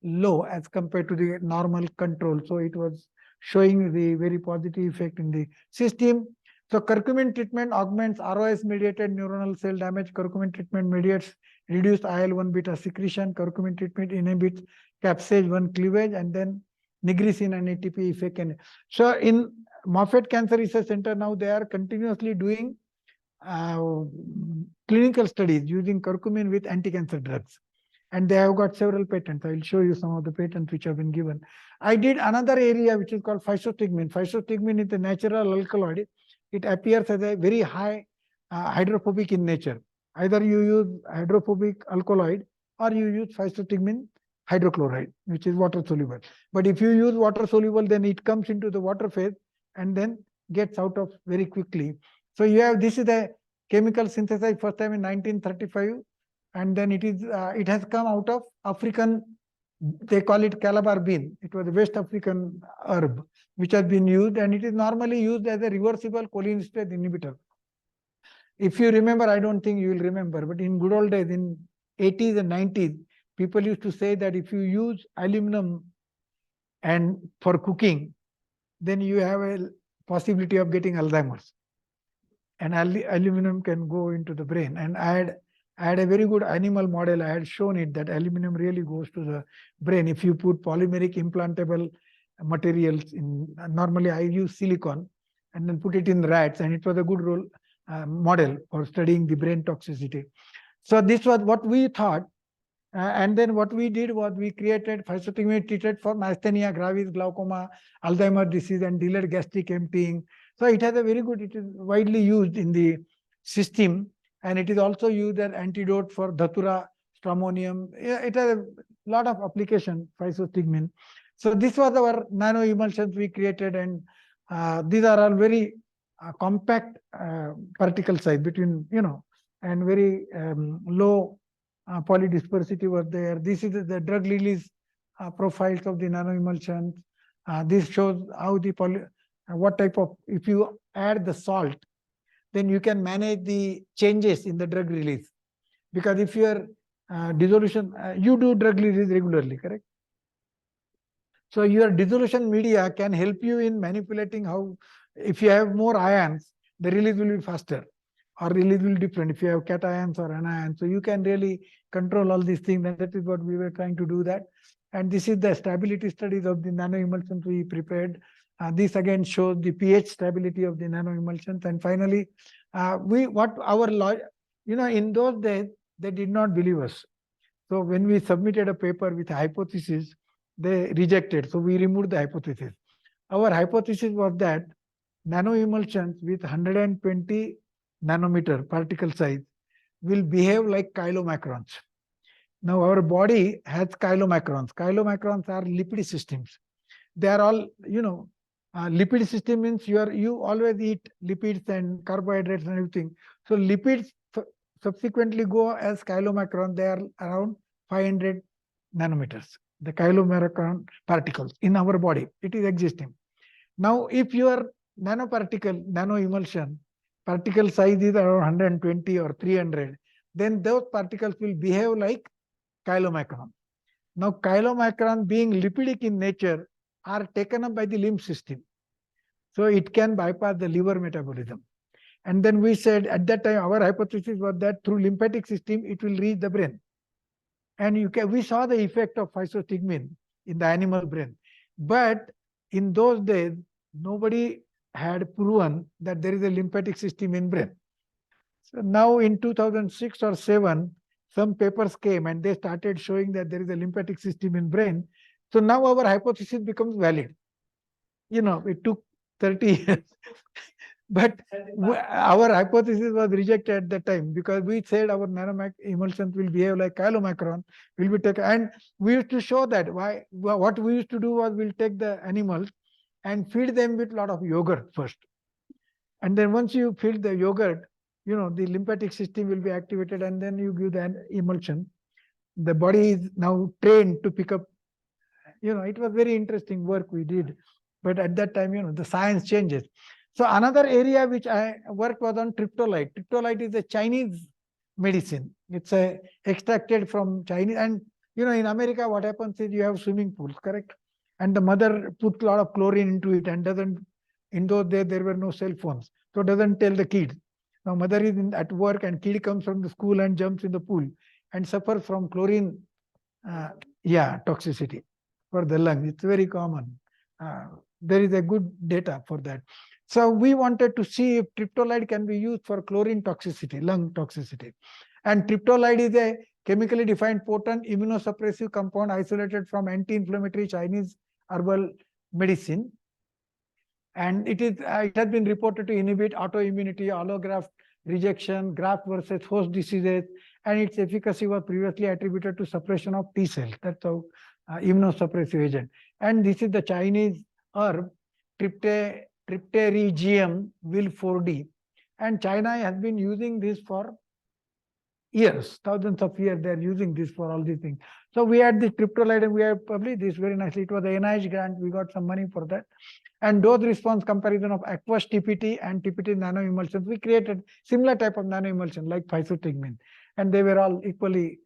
C: low as compared to the normal control. So it was showing the very positive effect in the system. So curcumin treatment augments ROS-mediated neuronal cell damage. Curcumin treatment mediates reduced IL-1 beta secretion. Curcumin treatment inhibits capsase-1 cleavage, and then nigresin and ATP effect. And so in Moffitt Cancer Research Center now, they are continuously doing clinical studies using curcumin with anti-cancer drugs. And they have got several patents. I will show you some of the patents which have been given. I did another area which is called physostigmine. Physostigmine is a natural alkaloid. It appears as a very high hydrophobic in nature. Either you use hydrophobic alkaloid or you use physostigmine hydrochloride, which is water soluble. But if you use water soluble, then it comes into the water phase and then gets out of very quickly. So you have, this is the chemical synthesized first time in 1935, and then it has come out of African, they call it calabar bean. It was a West African herb which has been used, and it is normally used as a reversible cholinesterase inhibitor. If you remember, I don't think you will remember, but in good old days, in 80s and 90s, people used to say that if you use aluminum and for cooking, then you have a possibility of getting Alzheimer's. And aluminum can go into the brain. And I had a very good animal model. I had shown it that aluminum really goes to the brain. If you put polymeric implantable materials in, normally I use silicon, and then put it in rats, and it was a good role model for studying the brain toxicity. So this was what we thought. And then what we did was we created physostigmine treated for myasthenia gravis, glaucoma, Alzheimer's disease, and delayed gastric emptying. So it has a very good, it is widely used in the system, and it is also used as antidote for Dhatura, stramonium. It has a lot of application, physostigmine. So this was our nano emulsions we created, and these are all very compact particle size between, and very low polydispersity was there. This is the drug release profiles of the nano emulsions. This shows how the what type of, if you add the salt, then you can manage the changes in the drug release. Because if your dissolution, you do drug release regularly, correct? So your dissolution media can help you in manipulating how, if you have more ions, the release will be faster, or release will be different if you have cations or anions. So you can really control all these things, and that is what we were trying to do that. And this is the stability studies of the nano emulsions we prepared. This again shows the pH stability of the nano emulsions. And finally, in those days, they did not believe us. So when we submitted a paper with a hypothesis, they rejected. So we removed the hypothesis. Our hypothesis was that nano emulsions with 120 nanometer particle size will behave like chylomicrons. Now our body has chylomicrons. Chylomicrons are lipid systems. They are all, lipid system means you always eat lipids and carbohydrates and everything. So lipids subsequently go as chylomicron. They are around 500 nanometers. The chylomicron particles in our body, it is existing. Now, if your nanoparticle, nano emulsion, particle size is around 120 or 300, then those particles will behave like chylomicron. Now, chylomicron being lipidic in nature are taken up by the lymph system. So it can bypass the liver metabolism. And then we said at that time, our hypothesis was that through lymphatic system, it will reach the brain. And we saw the effect of physostigmine in the animal brain. But in those days, nobody had proven that there is a lymphatic system in brain. So now in 2006 or 7, some papers came and they started showing that there is a lymphatic system in brain. So now our hypothesis becomes valid. It took 30 years. But our hypothesis was rejected at that time because we said our nano emulsions will behave like chylomicron, will be taken. And we used to show that. What we used to do was we'll take the animals and feed them with a lot of yogurt first. And then once you feed the yogurt, the lymphatic system will be activated, and then you give the emulsion. The body is now trained to pick up. It was very interesting work we did. But at that time, the science changes. So another area which I worked was on triptolite. Triptolite is a Chinese medicine. It's extracted from Chinese. And in America, what happens is you have swimming pools, correct? And the mother puts a lot of chlorine into it and doesn't, in those days, there were no cell phones. So doesn't tell the kid. Now mother is at work and kid comes from the school and jumps in the pool and suffers from chlorine, toxicity for the lung. It's very common. There is a good data for that. So we wanted to see if triptolite can be used for chlorine toxicity, lung toxicity. And triptolite is a chemically defined potent immunosuppressive compound isolated from anti-inflammatory Chinese herbal medicine. And it has been reported to inhibit autoimmunity, allograft rejection, graft versus host diseases, and its efficacy was previously attributed to suppression of T cells. That's how immunosuppressive agent. And this is the Chinese herb, Tripterigium wilfordi. And China has been using this for years, thousands of years. They are using this for all these things. So we had this triptolite and we have published this very nicely. It was the NIH grant. We got some money for that. And dose response comparison of aqueous TPT and TPT nanoemulsions. We created similar type of nanoemulsion like physostigmine, and they were all equally.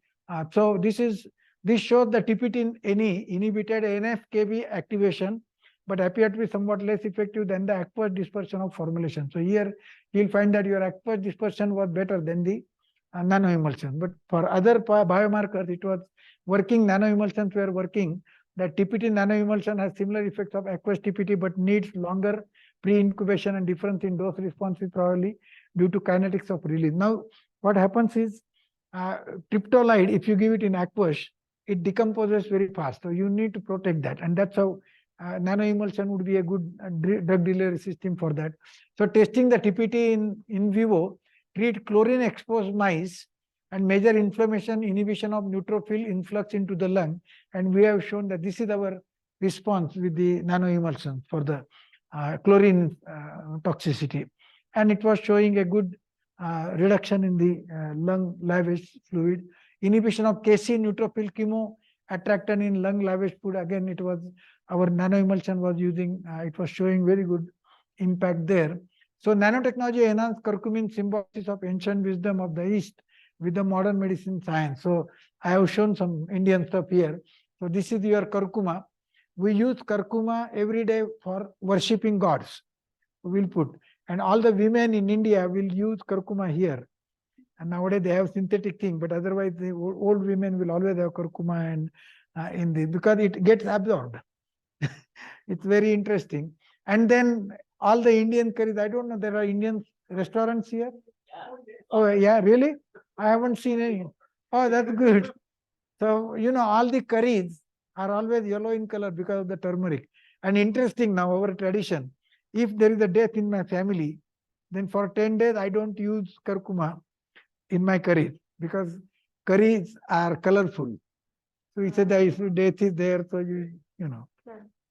C: So this shows the TPT inhibited NF-kB activation, but appeared to be somewhat less effective than the aqueous dispersion of formulation. So here you'll find that your aqueous dispersion was better than the nanoemulsion. But for other biomarkers, it was working. Nanoemulsions were working. That TPT nanoemulsion has similar effects of aqueous TPT, but needs longer pre-incubation, and difference in dose response is probably due to kinetics of release. Now, what happens is triptolite, if you give it in aqueous, it decomposes very fast. So you need to protect that. And that's how nanoemulsion would be a good drug delivery system for that. So testing the TPT in vivo, treat chlorine-exposed mice and measure inflammation, inhibition of neutrophil influx into the lung. And we have shown that this is our response with the nanoemulsion for the chlorine toxicity. And it was showing a good reduction in the lung lavage fluid. Inhibition of Kc neutrophil chemoattractant in lung lavage fluid. Again, it was our nanoemulsion was using, it was showing very good impact there. So nanotechnology enhanced curcumin symbiosis of ancient wisdom of the East with the modern medicine science. So I have shown some Indian stuff here. So this is your curcuma. We use curcuma every day for worshipping gods. We'll put, and all the women in India will use curcuma here. And nowadays they have synthetic thing, but otherwise the old women will always have curcuma and in this, because it gets absorbed. It's very interesting. And then all the Indian curries, I don't know, there are Indian restaurants here?
A: Yeah.
C: Oh, yeah, really? I haven't seen any. Oh, that's good. So, all the curries are always yellow in color because of the turmeric. And interesting now, our tradition, if there is a death in my family, then for 10 days, I don't use curcuma in my curries because curries are colorful. So he said that if death is there, so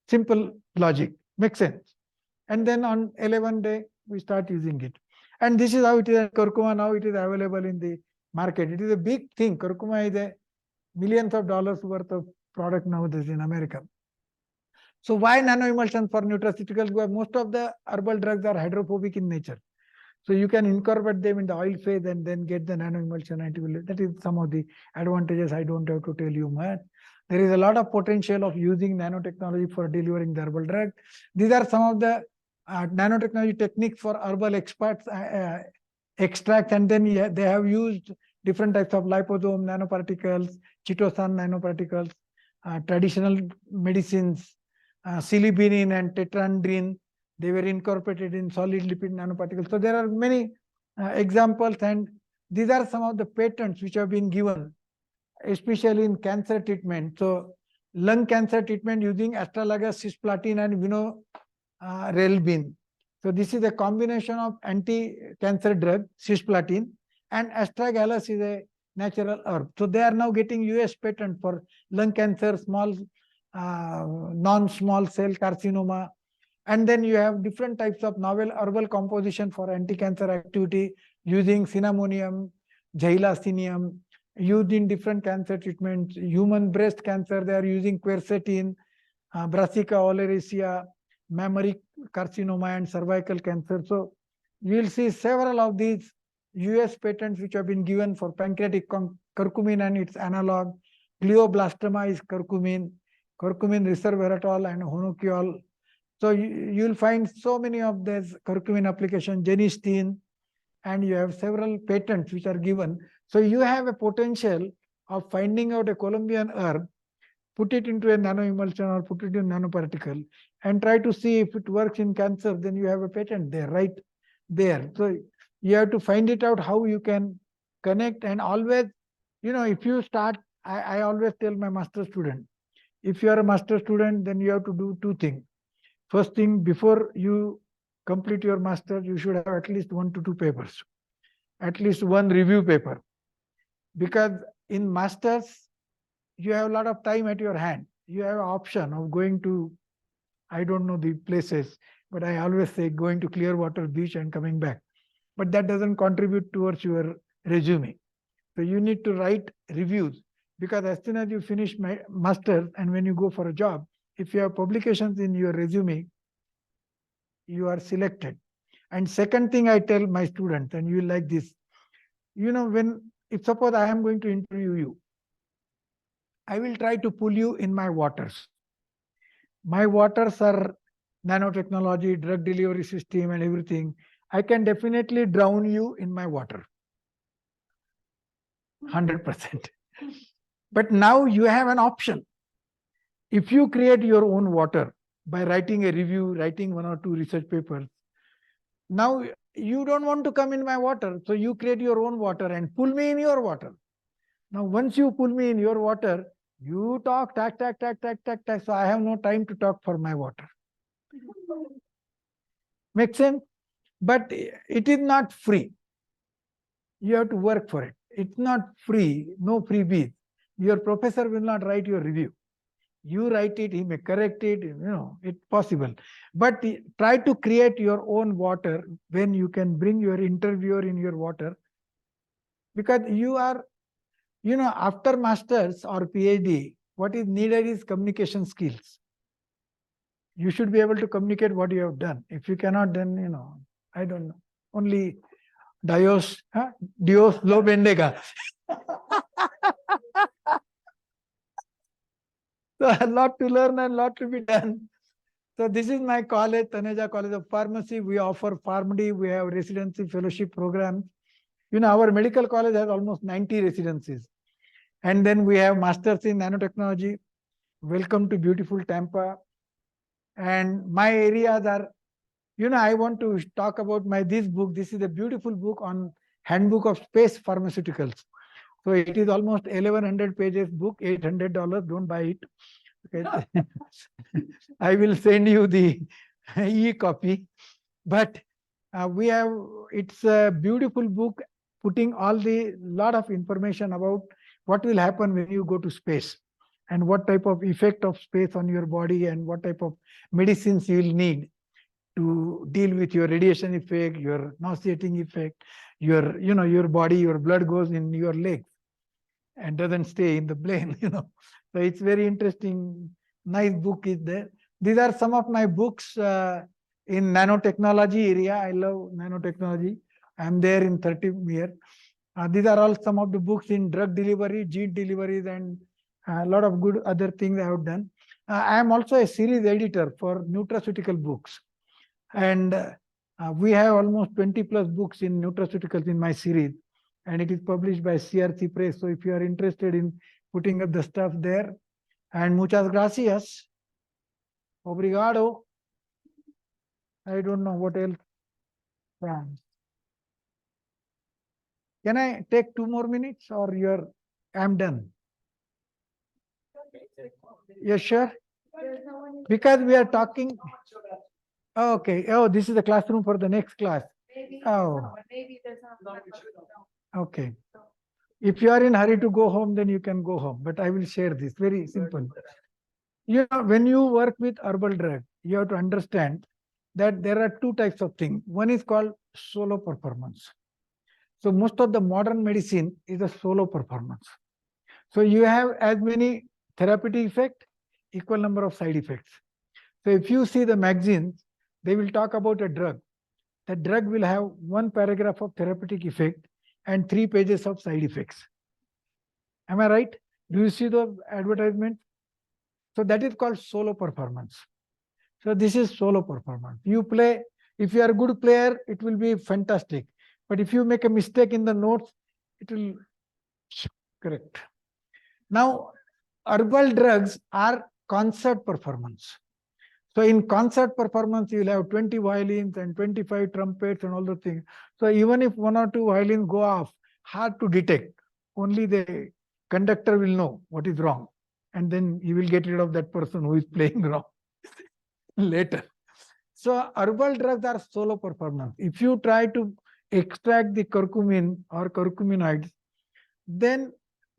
C: simple logic, makes sense. And then on 11th day, we start using it. And this is how it is. Curcuma now it is available in the market. It is a big thing. Curcuma is a millions of dollars worth of product nowadays in America. So why nanoemulsion for nutraceuticals? Because most of the herbal drugs are hydrophobic in nature. So you can incorporate them in the oil phase and then get the nanoemulsion antibody. That is some of the advantages. I don't have to tell you much. There is a lot of potential of using nanotechnology for delivering the herbal drug. These are some of the nanotechnology techniques for herbal extracts, and then they have used different types of liposome nanoparticles, chitosan nanoparticles, traditional medicines, silibinin and tetraandrine. They were incorporated in solid lipid nanoparticles. So there are many examples, and these are some of the patents which have been given, especially in cancer treatment. So lung cancer treatment using astragalus, cisplatin, and vinorelbine. So this is a combination of anti-cancer drug, cisplatin, and astragalus is a natural herb. So they are now getting US patent for lung cancer, small, non-small cell carcinoma. And then you have different types of novel herbal composition for anti-cancer activity using cinnamonium, xylacinium, used in different cancer treatments. Human breast cancer, they are using quercetin, brassica oleracea, mammary carcinoma and cervical cancer. So you will see several of these US patents which have been given for pancreatic curcumin and its analog. Glioblastoma is curcumin resveratrol and honokiol. So you will find so many of these curcumin applications, genistein, and you have several patents which are given. So you have a potential of finding out a Colombian herb, put it into a nanoemulsion or put it in nanoparticle and try to see if it works in cancer, then you have a patent there, right there. So you have to find it out how you can connect, and always, if you start, I always tell my master student, if you are a master student, then you have to do two things. First thing, before you complete your master, you should have at least 1 to 2 papers, at least one review paper. Because in masters, you have a lot of time at your hand. You have an option of going to, I don't know the places, but I always say going to Clearwater Beach and coming back. But that doesn't contribute towards your resume. So you need to write reviews, because as soon as you finish my master's and when you go for a job, if you have publications in your resume, you are selected. And second thing I tell my students, and you will like this, if suppose I am going to interview you, I will try to pull you in my waters. My waters are nanotechnology, drug delivery system and everything. I can definitely drown you in my water. 100%. But now you have an option. If you create your own water by writing a review, writing 1 or 2 research papers, now you don't want to come in my water. So you create your own water and pull me in your water. Now, once you pull me in your water, you talk, tack. So I have no time to talk for my water. Make sense? But it is not free. You have to work for it. It's not free, no freebies. Your professor will not write your review. You write it, he may correct it, it's possible. But try to create your own water when you can bring your interviewer in your water. Because you are, after masters or PhD, what is needed is communication skills. You should be able to communicate what you have done. If you cannot, then, I don't know. Only Dios lo bendiga. So a lot to learn and a lot to be done. So this is my college, Taneja College of Pharmacy. We offer PharmD. We have residency fellowship programs. Our medical college has almost 90 residencies. And then we have masters in nanotechnology. Welcome to beautiful Tampa. And my areas are, I want to talk about this book. This is a beautiful book on Handbook of Space Pharmaceuticals. So it is almost 1,100 pages book, $800. Don't buy it. Okay. I will send you the e-copy. But it's a beautiful book putting lot of information about what will happen when you go to space and what type of effect of space on your body and what type of medicines you will need to deal with your radiation effect, your nauseating effect, your body, your blood goes in your legs and doesn't stay in the brain, So it's very interesting. Nice book is there. These are some of my books in nanotechnology area. I love nanotechnology. I'm there in 30 years. These are all some of the books in drug delivery, gene deliveries, and a lot of good other things I have done. I am also a series editor for nutraceutical books. And we have almost 20 plus books in nutraceuticals in my series. And it is published by CRC Press. So if you are interested in putting up the stuff there, and muchas gracias. Obrigado. I don't know what else. Can I take 2 more minutes or I'm done? Yes, sure. Because we are talking. Okay. Oh, this is the classroom for the next class.
D: Maybe there's not.
C: Okay. If you are in a hurry to go home, then you can go home. But I will share this. Very simple. When you work with herbal drug, you have to understand that there are 2 types of things. One is called solo performance. So most of the modern medicine is a solo performance. So you have as many therapeutic effects, equal number of side effects. So if you see the magazines, they will talk about a drug. The drug will have 1 paragraph of therapeutic effect and 3 pages of side effects. Am I right? Do you see the advertisement? So that is called solo performance. So this is solo performance. You play, if you are a good player, it will be fantastic. But if you make a mistake in the notes, it will correct. Now, herbal drugs are concert performance. So in concert performance, you will have 20 violins and 25 trumpets and all the things. So even if 1 or 2 violins go off, hard to detect. Only the conductor will know what is wrong. And then he will get rid of that person who is playing wrong later. So herbal drugs are solo performance. If you try to extract the curcumin or curcuminoids, then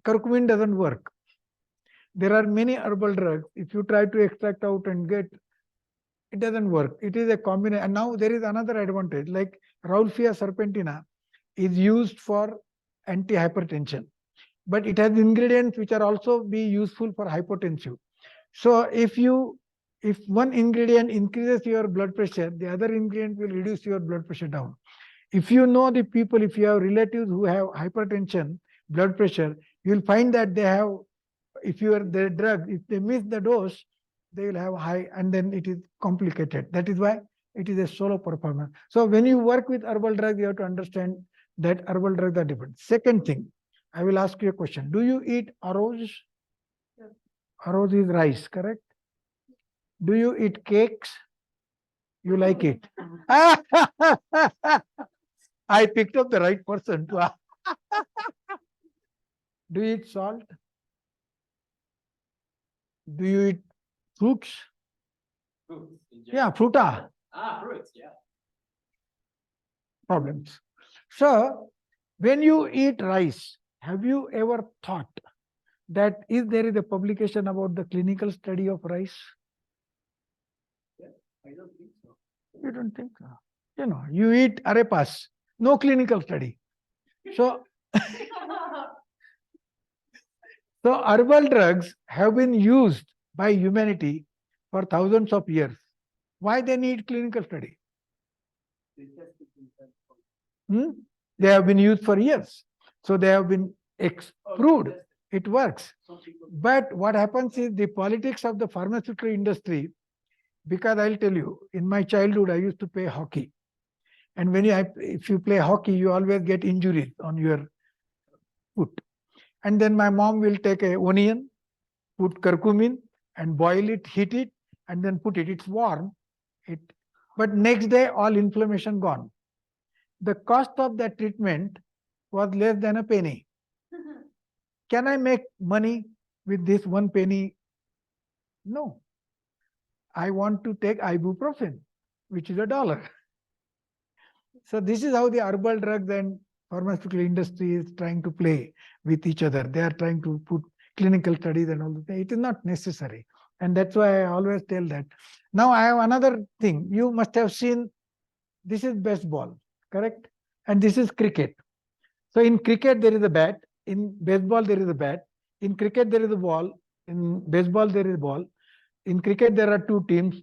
C: curcumin doesn't work. There are many herbal drugs. If you try to extract out and get, it doesn't work. It is a combination. And now there is another advantage, like Rauwolfia serpentina is used for anti-hypertension, but it has ingredients which are also be useful for hypotensive. So if one ingredient increases your blood pressure, the other ingredient will reduce your blood pressure down. If you know the people, if you have relatives who have hypertension, blood pressure, you will find that they have, if you are the drug, if they miss the dose, they will have high, and then it is complicated. That is why it is a solo performance. So when you work with herbal drugs, you have to understand that herbal drugs are different. Second thing, I will ask you a question. Do you eat arroz? Arroz is rice, correct? Do you eat cakes? You like it? I picked up the right person to ask. Do you eat salt? Do you eat fruits?
A: Fruits in
C: Yeah,
A: general.
C: fruta.
A: Fruits, yeah.
C: Problems. So when you eat rice, have you ever thought that if there is a publication about the clinical study of rice?
A: I don't think so.
C: You don't think so? You know, you eat arepas, no clinical study. So, so herbal drugs have been used by humanity for thousands of years. Why they need clinical study? They have been used for years. So they have been proved it works. But what happens is the politics of the pharmaceutical industry, because I'll tell you, in my childhood, I used to play hockey. And if you play hockey, you always get injuries on your foot. And then my mom will take an onion, put curcumin, and boil it, heat it, and then put it. It's warm. But next day, all inflammation gone. The cost of that treatment was less than a penny. Can I make money with this 1 penny? No. I want to take ibuprofen, which is $1. So this is how the herbal drugs and pharmaceutical industry is trying to play with each other. They are trying to put clinical studies and all that. It is not necessary. And that's why I always tell that. Now I have another thing. You must have seen, this is baseball, correct? And this is cricket. So in cricket, there is a bat. In baseball, there is a bat. In cricket, there is a ball. In baseball, there is a ball. In cricket, there are 2 teams,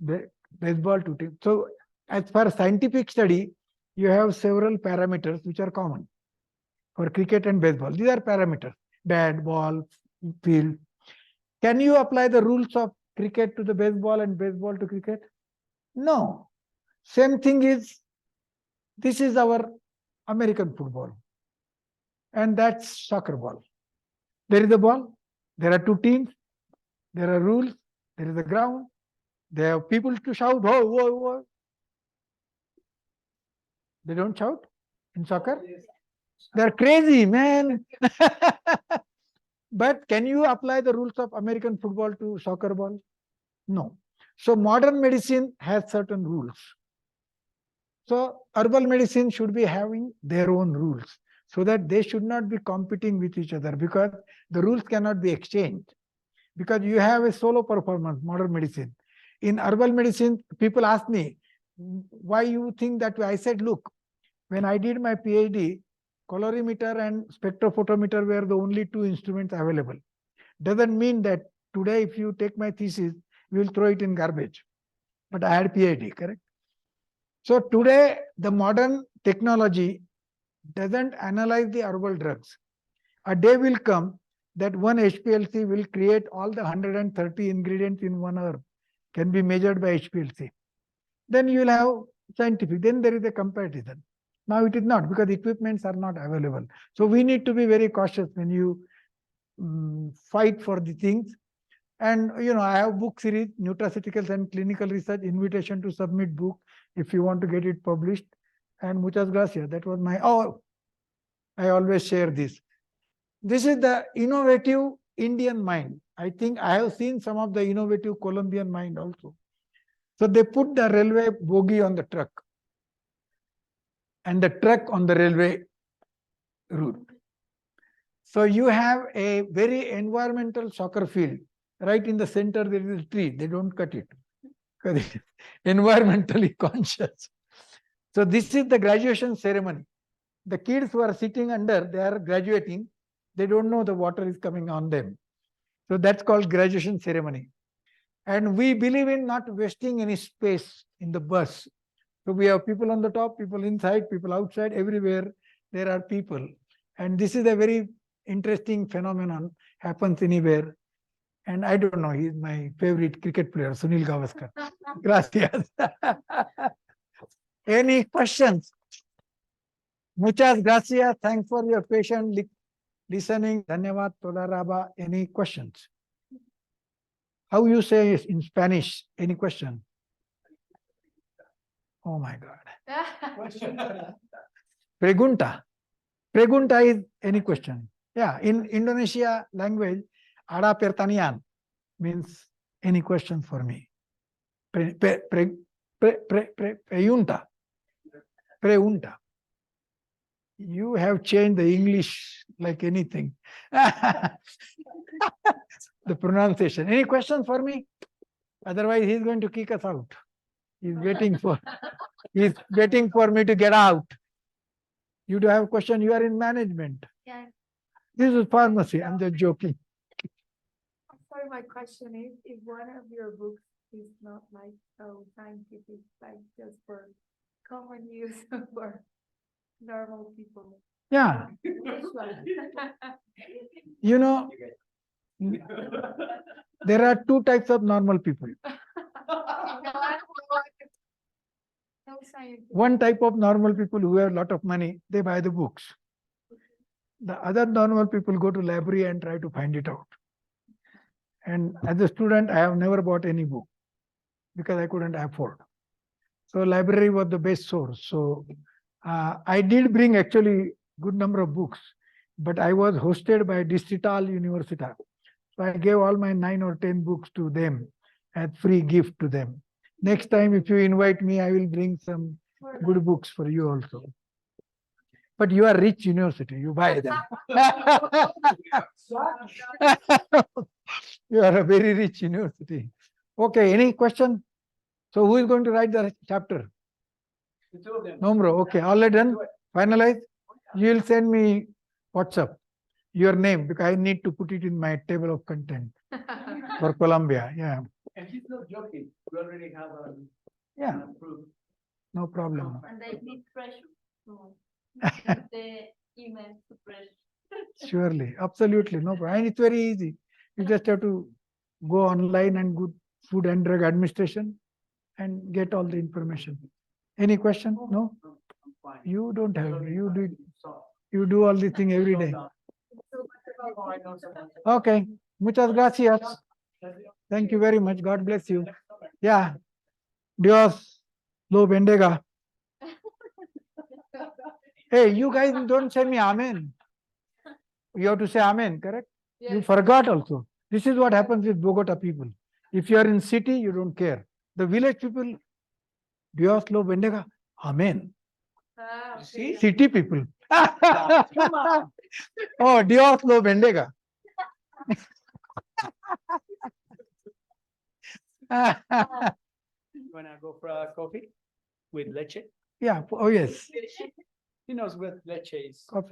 C: baseball 2 teams. So as far as scientific study, you have several parameters which are common for cricket and baseball. These are parameters: bat, ball, field. Can you apply the rules of cricket to the baseball and baseball to cricket? No. Same thing is, this is our American football. And that's soccer ball. There is a ball. There are 2 teams. There are rules. There is a ground. There are people to shout, whoa, whoa, whoa. They don't shout in soccer. They're crazy, man. But can you apply the rules of American football to soccer ball? No. So modern medicine has certain rules. So herbal medicine should be having their own rules, so that they should not be competing with each other, because the rules cannot be exchanged. Because you have a solo performance, modern medicine. In herbal medicine, people ask me, why you think that way? I said, look, when I did my PhD, colorimeter and spectrophotometer were the only 2 instruments available. Doesn't mean that today, if you take my thesis, we will throw it in garbage. But I had PhD, correct? So today, the modern technology doesn't analyze the herbal drugs. A day will come that one HPLC will create all the 130 ingredients in one herb, can be measured by HPLC. Then you will have scientific, then there is a comparison. Now it is not, because equipments are not available. So we need to be very cautious when you fight for the things. And I have book series, Nutraceuticals and Clinical Research, invitation to submit book if you want to get it published. And muchas gracias. That was my, I always share this. This is the innovative Indian mind. I think I have seen some of the innovative Colombian mind also. So they put the railway bogie on the truck and the truck on the railway route. So you have a very environmental soccer field. Right in the center, there is a tree. They don't cut it because it is environmentally conscious. So this is the graduation ceremony. The kids who are sitting under, they are graduating. They don't know the water is coming on them. So that's called graduation ceremony. And we believe in not wasting any space in the bus. So we have people on the top, people inside, people outside, everywhere there are people. And this is a very interesting phenomenon, happens anywhere. And I don't know, he's my favorite cricket player, Sunil Gavaskar. Gracias. Any questions? Muchas gracias. Thanks for your patient listening. Dhanyavad, toda raba. Any questions? How you say it in Spanish? Any question? Oh my God. Pregunta. Pregunta is any question. Yeah, in Indonesia language, ada pertanyaan means any question for me. Pregunta. Pregunta. You have changed the English like anything. The pronunciation. Any questions for me? Otherwise, he's going to kick us out. He's waiting for me to get out. You do have a question? You are in management.
D: Yeah.
C: This is pharmacy. I'm just joking.
D: Sorry, my question is, if one of your books is not like so scientific, like just for common use for normal people.
C: Yeah.
D: Which one?
C: There are two types of normal people.
D: No scientific.
C: One type of normal people who have a lot of money, they buy the books. The other normal people go to library and try to find it out. And as a student, I have never bought any book because I couldn't afford. So library was the best source. So I did bring actually good number of books, but I was hosted by Distrital Universitat. So I gave all my 9 or 10 books to them as free gift to them. Next time, if you invite me, I will bring some good books for you also. But you are rich university, you buy them. You are a very rich university. Okay, any question? So who is going to write the chapter?
B: The two of them.
C: Nombro, okay, all done? Finalized? You will send me WhatsApp, your name, because I need to put it in my table of content for Colombia. Yeah.
B: And he's not joking. We already have
C: Yeah,
B: proof.
C: no problem.
E: And they need pressure. The email to pressure.
C: Surely, absolutely, no problem. And it's very easy. You just have to go online and go Food and Drug Administration and get all the information. Any question? No?
B: I'm fine.
C: You don't have, you do all the thing every day. Okay, muchas gracias. Thank you very much. God bless you. Yeah. Dios lo bendiga. Hey, you guys don't say me amen. You have to say amen, correct? You forgot also. This is what happens with Bogota people. If you are in city, you don't care. The village people, Dios lo bendiga. Amen. See, city people. Oh, Dios lo bendiga.
B: You wanna go for a coffee with leche?
C: Yeah. Oh, yes.
B: He knows what leche is.
C: Coffee.